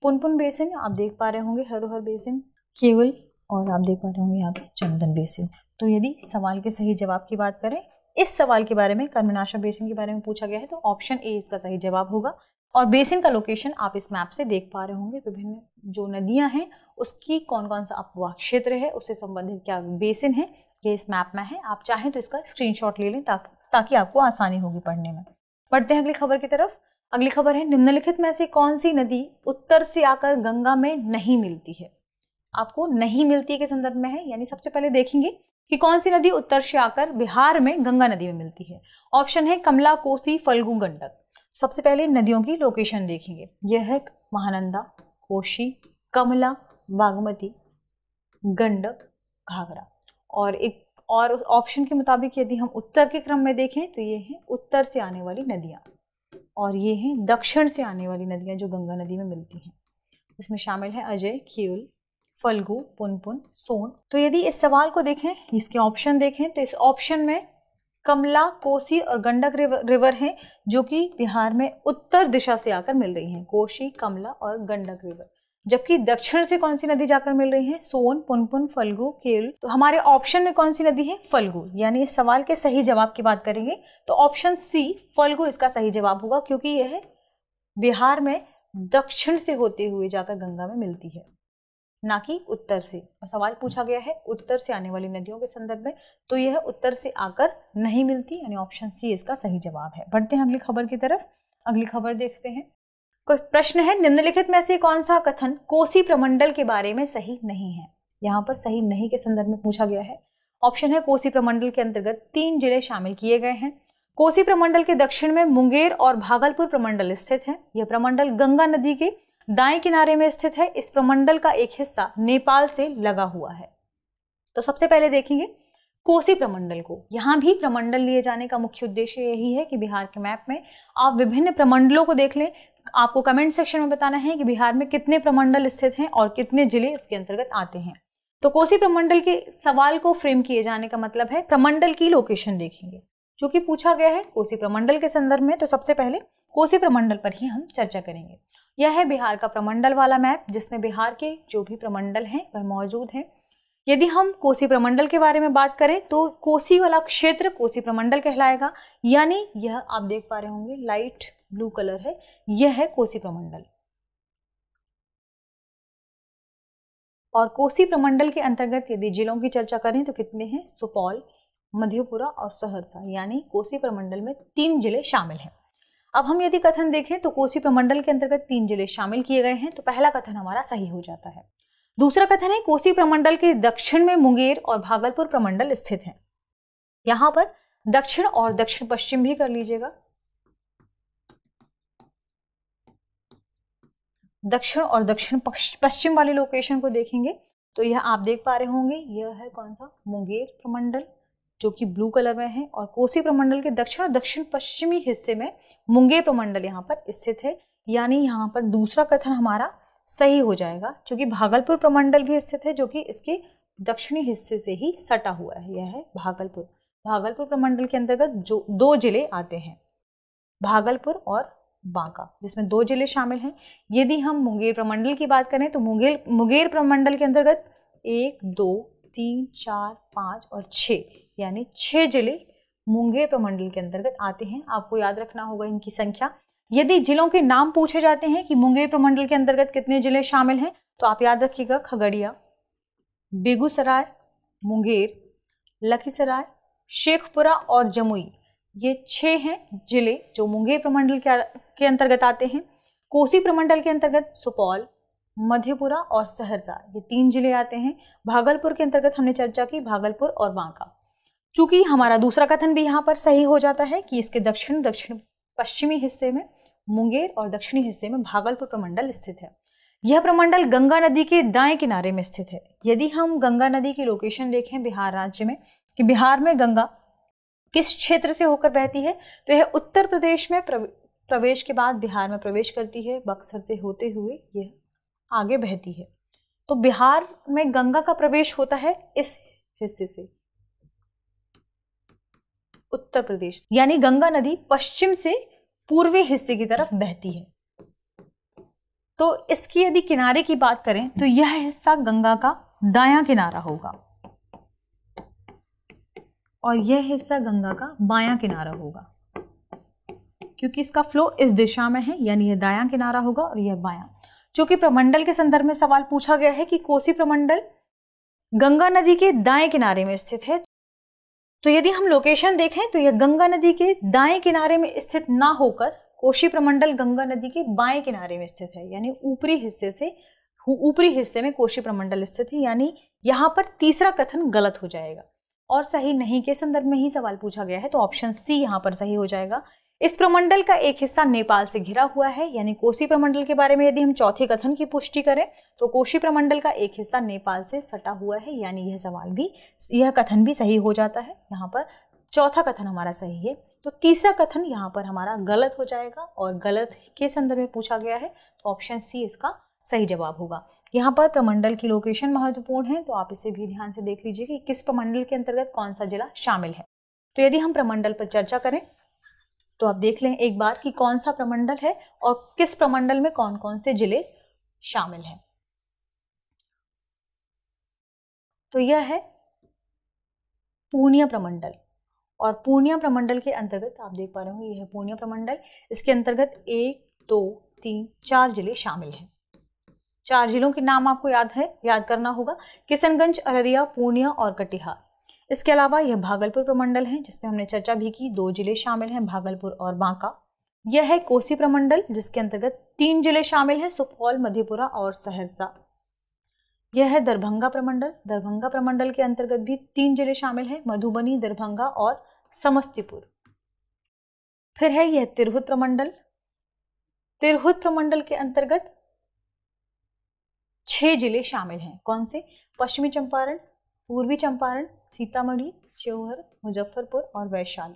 पुनपुन बेसिन आप देख पा रहे होंगे, हरोहर बेसिन, केवल, और आप देख पा रहे होंगे यहाँ पे चंदन बेसिन। तो यदि सवाल के सही जवाब की बात करें, इस सवाल के बारे में, कर्मनाशा बेसिन के बारे में पूछा गया है, तो ऑप्शन ए इसका सही जवाब होगा। और बेसिन का लोकेशन आप इस मैप से देख पा रहे होंगे, विभिन्न जो नदियां हैं उसकी कौन कौन सा अपवाह क्षेत्र है, उससे संबंधित क्या बेसिन है, ये इस मैप में है। आप चाहें तो इसका स्क्रीनशॉट ले लें ताकि आपको आसानी होगी पढ़ने में। पढ़ते हैं अगली खबर की तरफ। अगली खबर है, निम्नलिखित में से कौन सी नदी उत्तर से आकर गंगा में नहीं मिलती है। आपको नहीं मिलती के संदर्भ में है, यानी सबसे पहले देखेंगे कि कौन सी नदी उत्तर से आकर बिहार में गंगा नदी में मिलती है। ऑप्शन है कमला, कोसी, फल्गु, गंडक। सबसे पहले नदियों की लोकेशन देखेंगे, यह है महानंदा, कोशी, कमला, बागमती, गंडक, घाघरा। और एक और ऑप्शन के मुताबिक यदि हम उत्तर के क्रम में देखें तो ये है उत्तर से आने वाली नदियां, और ये हैं दक्षिण से आने वाली नदियां जो गंगा नदी में मिलती हैं। इसमें शामिल है अजय, केवल, फल्गु, पुनपुन, सोन। तो यदि इस सवाल को देखें, इसके ऑप्शन देखें, तो इस ऑप्शन में कमला, कोसी और गंडक रिवर हैं जो कि बिहार में उत्तर दिशा से आकर मिल रही हैं, कोसी, कमला और गंडक रिवर। जबकि दक्षिण से कौन सी नदी जाकर मिल रही है, सोन, पुनपुन, फल्गु, केवल। तो हमारे ऑप्शन में कौन सी नदी है, फल्गु। यानी इस सवाल के सही जवाब की बात करेंगे तो ऑप्शन सी फल्गु इसका सही जवाब होगा, क्योंकि यह बिहार में दक्षिण से होते हुए जाकर गंगा में मिलती है, ना कि उत्तर से। और सवाल पूछा गया है उत्तर से आने वाली नदियों के संदर्भ में, तो यह उत्तर से आकर नहीं मिलती, यानी ऑप्शन सी इसका सही जवाब है। बढ़ते हैं अगली खबर की तरफ। अगली खबर देखते हैं। कोई प्रश्न है, निम्नलिखित में से कौन सा कथन कोसी प्रमंडल के बारे में सही नहीं है। यहाँ पर सही नहीं के संदर्भ में पूछा गया है। ऑप्शन है कोसी प्रमंडल के अंतर्गत 3 जिले शामिल किए गए हैं। कोसी प्रमंडल के दक्षिण में मुंगेर और भागलपुर प्रमंडल स्थित है। यह प्रमंडल गंगा नदी के दाएं किनारे में स्थित है। इस प्रमंडल का एक हिस्सा नेपाल से लगा हुआ है। तो सबसे पहले देखेंगे कोसी प्रमंडल को। यहाँ भी प्रमंडल लिए जाने का मुख्य उद्देश्य यही है कि बिहार के मैप में आप विभिन्न प्रमंडलों को देख लें। आपको कमेंट सेक्शन में बताना है कि बिहार में कितने प्रमंडल स्थित हैं और कितने जिले उसके अंतर्गत आते हैं। तो कोसी प्रमंडल के सवाल को फ्रेम किए जाने का मतलब है प्रमंडल की लोकेशन देखेंगे, क्योंकि पूछा गया है कोसी प्रमंडल के संदर्भ में। तो सबसे पहले कोसी प्रमंडल पर ही हम चर्चा करेंगे। यह है बिहार का प्रमंडल वाला मैप, जिसमें बिहार के जो भी प्रमंडल हैं वह मौजूद हैं। यदि हम कोसी प्रमंडल के बारे में बात करें तो कोसी वाला क्षेत्र कोसी प्रमंडल कहलाएगा, यानी यह आप देख पा रहे होंगे लाइट ब्लू कलर है, यह है कोसी प्रमंडल। और कोसी प्रमंडल के अंतर्गत यदि जिलों की चर्चा करें तो कितने हैं, सुपौल, मधेपुरा और सहरसा, यानी कोसी प्रमंडल में 3 जिले शामिल हैं। अब हम यदि कथन देखें तो कोसी प्रमंडल के अंतर्गत 3 जिले शामिल किए गए हैं, तो पहला कथन हमारा सही हो जाता है। दूसरा कथन है कोसी प्रमंडल के दक्षिण में मुंगेर और भागलपुर प्रमंडल स्थित हैं। यहां पर दक्षिण और दक्षिण पश्चिम भी कर लीजिएगा। दक्षिण और दक्षिण पश्चिम वाली लोकेशन को देखेंगे तो यह आप देख पा रहे होंगे, यह है कौन सा, मुंगेर प्रमंडल जो कि ब्लू कलर में है। और कोसी प्रमंडल के दक्षिण और दक्षिण पश्चिमी हिस्से में मुंगेर प्रमंडल यहाँ पर स्थित है, यानी यहाँ पर दूसरा कथन हमारा सही हो जाएगा, क्योंकि भागलपुर प्रमंडल भी स्थित है जो कि इसके दक्षिणी हिस्से से ही सटा हुआ है। यह है भागलपुर। भागलपुर प्रमंडल के अंतर्गत जो 2 जिले आते हैं, भागलपुर और बांका, जिसमें 2 जिले शामिल हैं। यदि हम मुंगेर प्रमंडल की बात करें तो मुंगेर प्रमंडल के अंतर्गत 1, 2, 3, 4, 5 और 6, यानी 6 जिले मुंगेर प्रमंडल के अंतर्गत आते हैं। आपको याद रखना होगा इनकी संख्या। यदि जिलों के नाम पूछे जाते हैं कि मुंगेर प्रमंडल के अंतर्गत कितने जिले शामिल हैं, तो आप याद रखिएगा खगड़िया, बेगूसराय, मुंगेर, लखीसराय, शेखपुरा और जमुई, ये 6 हैं जिले जो मुंगेर प्रमंडल के अंतर्गत आते हैं। कोसी प्रमंडल के अंतर्गत सुपौल, मधेपुरा और सहरसा, ये 3 जिले आते हैं। भागलपुर के अंतर्गत हमने चर्चा की भागलपुर और बांका। चूंकि हमारा दूसरा कथन भी यहाँ पर सही हो जाता है कि इसके दक्षिण पश्चिमी हिस्से में मुंगेर और दक्षिणी हिस्से में भागलपुर प्रमंडल स्थित है। यह प्रमंडल गंगा नदी के दाएं किनारे में स्थित है। यदि हम गंगा नदी की लोकेशन देखें बिहार राज्य में कि बिहार में गंगा किस क्षेत्र से होकर बहती है, तो यह उत्तर प्रदेश में प्रवेश के बाद बिहार में प्रवेश करती है, बक्सर से होते हुए यह आगे बहती है। तो बिहार में गंगा का प्रवेश होता है इस हिस्से से, उत्तर प्रदेश, यानी गंगा नदी पश्चिम से पूर्वी हिस्से की तरफ बहती है। तो इसकी यदि किनारे की बात करें तो यह हिस्सा गंगा का दायां किनारा होगा और यह हिस्सा गंगा का बायां किनारा होगा, क्योंकि इसका फ्लो इस दिशा में है, यानी यह दायां किनारा होगा और यह बायां। चूंकि प्रमंडल के संदर्भ में सवाल पूछा गया है कि कोसी प्रमंडल गंगा नदी के दाएं किनारे में स्थित है, तो यदि हम लोकेशन देखें तो यह गंगा नदी के दाएं किनारे में स्थित ना होकर कोसी प्रमंडल गंगा नदी के बाएं किनारे में स्थित है, यानी ऊपरी हिस्से में कोसी प्रमंडल स्थित है। यानी यहाँ पर तीसरा कथन गलत हो जाएगा और सही नहीं के संदर्भ में ही सवाल पूछा गया है, तो ऑप्शन सी यहाँ पर सही हो जाएगा। इस प्रमंडल का एक हिस्सा नेपाल से घिरा हुआ है, यानी कोसी प्रमंडल के बारे में यदि हम चौथे कथन की पुष्टि करें तो कोसी प्रमंडल का एक हिस्सा नेपाल से सटा हुआ है, यानी यह कथन भी सही हो जाता है। यहाँ पर चौथा कथन हमारा सही है, तो तीसरा कथन यहाँ पर हमारा गलत हो जाएगा और गलत के संदर्भ में पूछा गया है, तो ऑप्शन सी इसका सही जवाब होगा। यहाँ पर प्रमंडल की लोकेशन महत्वपूर्ण है, तो आप इसे भी ध्यान से देख लीजिए कि किस प्रमंडल के अंतर्गत कौन सा जिला शामिल है। तो यदि हम प्रमंडल पर चर्चा करें तो आप देख लें एक बार कि कौन सा प्रमंडल है और किस प्रमंडल में कौन कौन से जिले शामिल हैं। तो यह है पूर्णिया प्रमंडल, और पूर्णिया प्रमंडल के अंतर्गत आप देख पा रहे होंगे यह है पूर्णिया प्रमंडल। इसके अंतर्गत 1, 2, 3, 4 जिले शामिल हैं। 4 जिलों के नाम आपको याद करना होगा, किशनगंज, अररिया, पूर्णिया और कटिहार। इसके अलावा यह भागलपुर प्रमंडल है जिसमें हमने चर्चा भी की, 2 जिले शामिल हैं, भागलपुर और बांका। यह है कोसी प्रमंडल जिसके अंतर्गत 3 जिले शामिल हैं, सुपौल, मधेपुरा और सहरसा। यह है दरभंगा प्रमंडल, दरभंगा प्रमंडल के अंतर्गत भी 3 जिले शामिल हैं, मधुबनी, दरभंगा और समस्तीपुर। फिर है यह तिरहुत प्रमंडल, तिरहुत प्रमंडल के अंतर्गत 6 जिले शामिल हैं। कौन से? पश्चिमी चंपारण, पूर्वी चंपारण, सीतामढ़ी, शिवहर, मुजफ्फरपुर और वैशाली।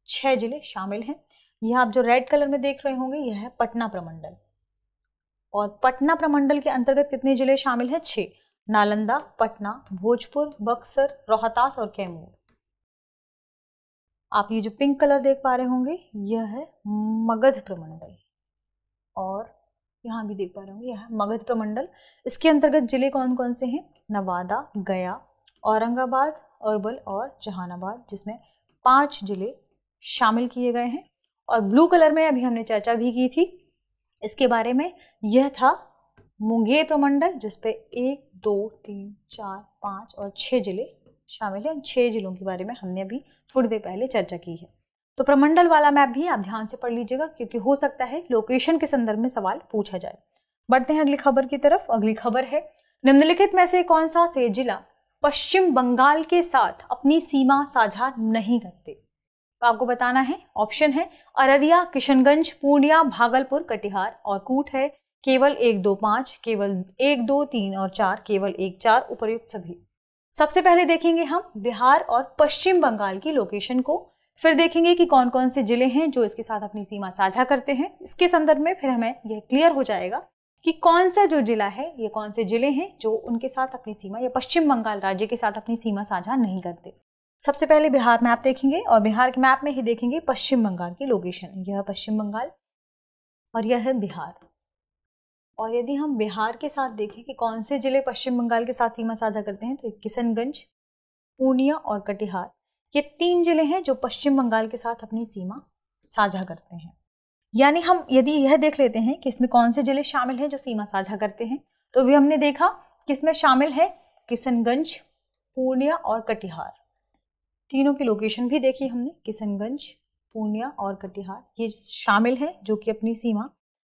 6 जिले शामिल हैं। यह आप जो रेड कलर में देख रहे होंगे यह है पटना प्रमंडल, और पटना प्रमंडल के अंतर्गत कितने जिले शामिल हैं? 6, नालंदा, पटना, भोजपुर, बक्सर, रोहतास और कैमूर। आप ये जो पिंक कलर देख पा रहे होंगे यह है मगध प्रमंडल, और यहाँ भी देख पा रहे होंगे यह है मगध प्रमंडल। इसके अंतर्गत जिले कौन कौन से हैं? नवादा, गया, औरंगाबाद, अरवल और जहानाबाद, जिसमें 5 जिले शामिल किए गए हैं। और ब्लू कलर में अभी हमने चर्चा भी की थी इसके बारे में, यह था मुंगेर प्रमंडल जिसपे 1, 2, 3, 4, 5 और 6 जिले शामिल हैं। 6 जिलों के बारे में हमने अभी थोड़ी देर पहले चर्चा की है। तो प्रमंडल वाला मैप भी आप ध्यान से पढ़ लीजिएगा, क्योंकि हो सकता है लोकेशन के संदर्भ में सवाल पूछा जाए। बढ़ते हैं अगली खबर की तरफ। अगली खबर है, निम्नलिखित में से कौन सा से जिला पश्चिम बंगाल के साथ अपनी सीमा साझा नहीं करते? तो आपको बताना है। ऑप्शन है अररिया, किशनगंज, पूर्णिया, भागलपुर, कटिहार, और कूट है केवल 1, 2, 5, केवल 1, 2, 3 और 4, केवल 1, 4, उपर्युक्त सभी। सबसे पहले देखेंगे हम बिहार और पश्चिम बंगाल की लोकेशन को, फिर देखेंगे कि कौन कौन से जिले हैं जो इसके साथ अपनी सीमा साझा करते हैं। इसके संदर्भ में फिर हमें यह क्लियर हो जाएगा कि कौन सा जो जिला है, ये कौन से जिले हैं जो उनके साथ अपनी सीमा या पश्चिम बंगाल राज्य के साथ अपनी सीमा साझा नहीं करते। सबसे पहले बिहार मैप देखेंगे और बिहार के मैप में ही देखेंगे पश्चिम बंगाल की लोकेशन। यह पश्चिम बंगाल और यह है बिहार। और यदि हम बिहार के साथ देखें कि कौन से जिले पश्चिम बंगाल के साथ सीमा साझा करते हैं, तो किशनगंज, पूर्णिया और कटिहार, ये 3 जिले हैं जो पश्चिम बंगाल के साथ अपनी सीमा साझा करते हैं। यानी हम यदि यह देख लेते हैं कि इसमें कौन से जिले शामिल हैं जो सीमा साझा करते हैं, तो भी हमने देखा कि इसमें शामिल है किशनगंज, पूर्णिया और कटिहार। तीनों की लोकेशन भी देखी हमने, किशनगंज, पूर्णिया और कटिहार ये शामिल हैं जो कि अपनी सीमा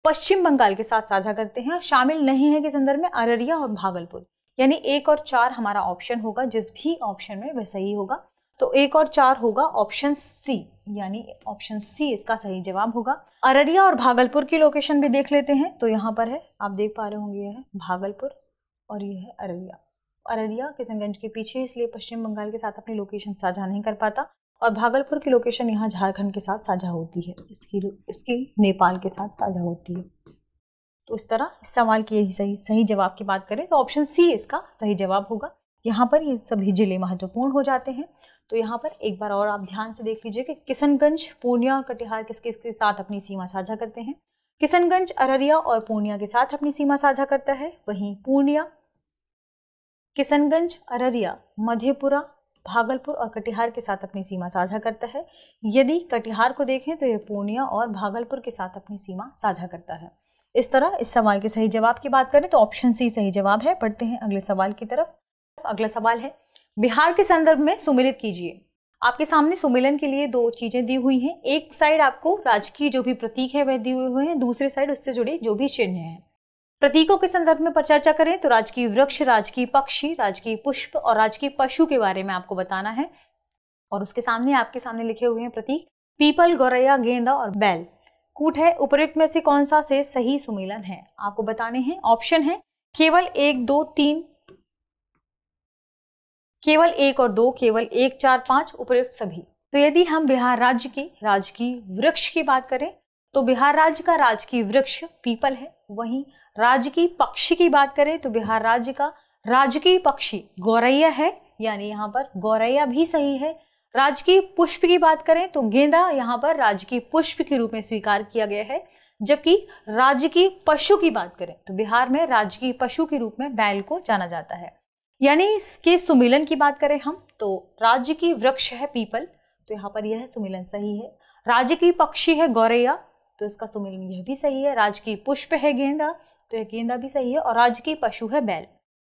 पश्चिम बंगाल के साथ साझा करते हैं। और शामिल नहीं है के संदर्भ में अररिया और भागलपुर, यानी 1 और 4 हमारा ऑप्शन होगा, जिस भी ऑप्शन में वह सही होगा। तो 1 और 4 होगा ऑप्शन सी, यानी ऑप्शन सी इसका सही जवाब होगा। अररिया और भागलपुर की लोकेशन भी देख लेते हैं, तो यहाँ पर है, आप देख पा रहे होंगे यह है भागलपुर और यह है अररिया। अररिया किशनगंज के पीछे, इसलिए पश्चिम बंगाल के साथ अपनी लोकेशन साझा नहीं कर पाता, और भागलपुर की लोकेशन यहाँ झारखंड के साथ साझा होती है, इसकी नेपाल के साथ साझा होती है। तो इस तरह इस सवाल की यही सही जवाब की बात करें तो ऑप्शन सी इसका सही जवाब होगा। यहाँ पर ये सभी जिले महत्वपूर्ण हो जाते हैं। तो यहाँ पर एक बार और आप ध्यान से देख लीजिए कि किशनगंज, पूर्णिया, कटिहार किसके साथ अपनी सीमा साझा करते हैं। किशनगंज अररिया और पूर्णिया के साथ अपनी सीमा साझा करता है। वहीं पूर्णिया, किशनगंज, अररिया, मधेपुरा, भागलपुर और कटिहार के साथ अपनी सीमा साझा करता है। यदि कटिहार को देखें तो यह पूर्णिया और भागलपुर के साथ अपनी सीमा साझा करता है। इस तरह इस सवाल के सही जवाब की बात करें तो ऑप्शन सी सही जवाब है। बढ़ते हैं अगले सवाल की तरफ। अगला सवाल है, बिहार के संदर्भ में सुमेलित कीजिए। आपके सामने सुमेलन के लिए दो चीजें दी हुई हैं। एक साइड आपको राजकीय जो भी प्रतीक है वह दिए हुए हैं, दूसरी साइड उससे जुड़े जो भी चिन्ह हैं। प्रतीकों के संदर्भ में पर चर्चा करें तो राजकीय वृक्ष, राजकीय पक्षी, राजकीय पुष्प और राजकीय पशु के बारे में आपको बताना है। और उसके सामने आपके सामने लिखे हुए हैं प्रतीक पीपल, गौरैया, गेंदा और बैल। कूट है, उपयुक्त में से कौन सा से सही सुमेलन है आपको बताने हैं। ऑप्शन है केवल 1, 2, 3, केवल 1 और 2, केवल 1, 4, 5, उपयुक्त सभी। तो यदि हम बिहार राज्य की राजकीय वृक्ष की बात करें तो बिहार राज्य का राजकीय वृक्ष पीपल है। वहीं राजकीय पक्षी की बात करें तो बिहार राज्य का राजकीय पक्षी गौरैया है, यानी यहाँ पर गौरैया भी सही है। राजकीय पुष्प की बात करें तो गेंदा यहाँ पर राजकीय पुष्प के रूप में स्वीकार किया गया है। जबकि राजकीय पशु की बात करें तो बिहार में राजकीय पशु के रूप में बैल को जाना जाता है। यानी इसके सुमेलन की बात करें हम तो राजकीय वृक्ष है पीपल, तो यहाँ पर यह सुमेलन सही है। राजकीय पक्षी है गौरैया, तो इसका सुमेलन यह भी सही है। राजकीय पुष्प है गेंदा, तो यह गेंदा भी सही है। और राजकीय पशु है बैल,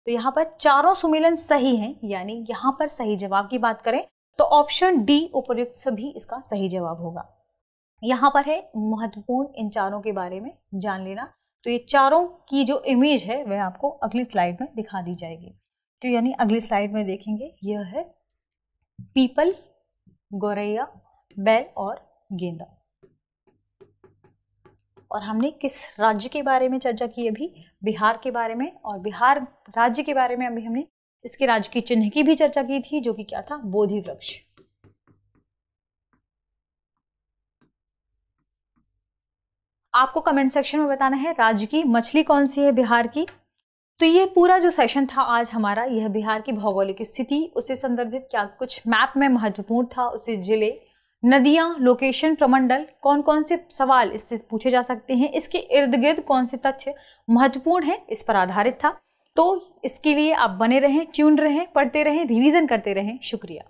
तो यहाँ पर चारों सुमेलन सही हैं। यानी यहाँ पर सही जवाब की बात करें तो ऑप्शन डी उपयुक्त सभी इसका सही जवाब होगा। यहाँ पर है महत्वपूर्ण इन चारों के बारे में जान लेना। तो ये चारों की जो इमेज है वह आपको अगली स्लाइड में दिखा दी जाएगी। तो यानी अगली स्लाइड में देखेंगे यह है पीपल, गौरैया, बैल और गेंदा। और हमने किस राज्य के बारे में चर्चा की अभी, बिहार के बारे में। और बिहार राज्य के बारे में अभी हमने इसके राज्य की चिन्ह की भी चर्चा की थी, जो कि क्या था, बोधि वृक्ष। आपको कमेंट सेक्शन में बताना है राज्य की मछली कौन सी है बिहार की। तो ये पूरा जो सेशन था आज हमारा, यह बिहार की भौगोलिक स्थिति, उससे संदर्भित क्या कुछ मैप में महत्वपूर्ण था, उससे जिले, नदियां, लोकेशन, प्रमंडल, कौन कौन से सवाल इससे पूछे जा सकते हैं, इसके इर्द गिर्द कौन से तथ्य महत्वपूर्ण है, इस पर आधारित था। तो इसके लिए आप बने रहें, ट्यून रहें, पढ़ते रहें, रिवीजन करते रहें। शुक्रिया।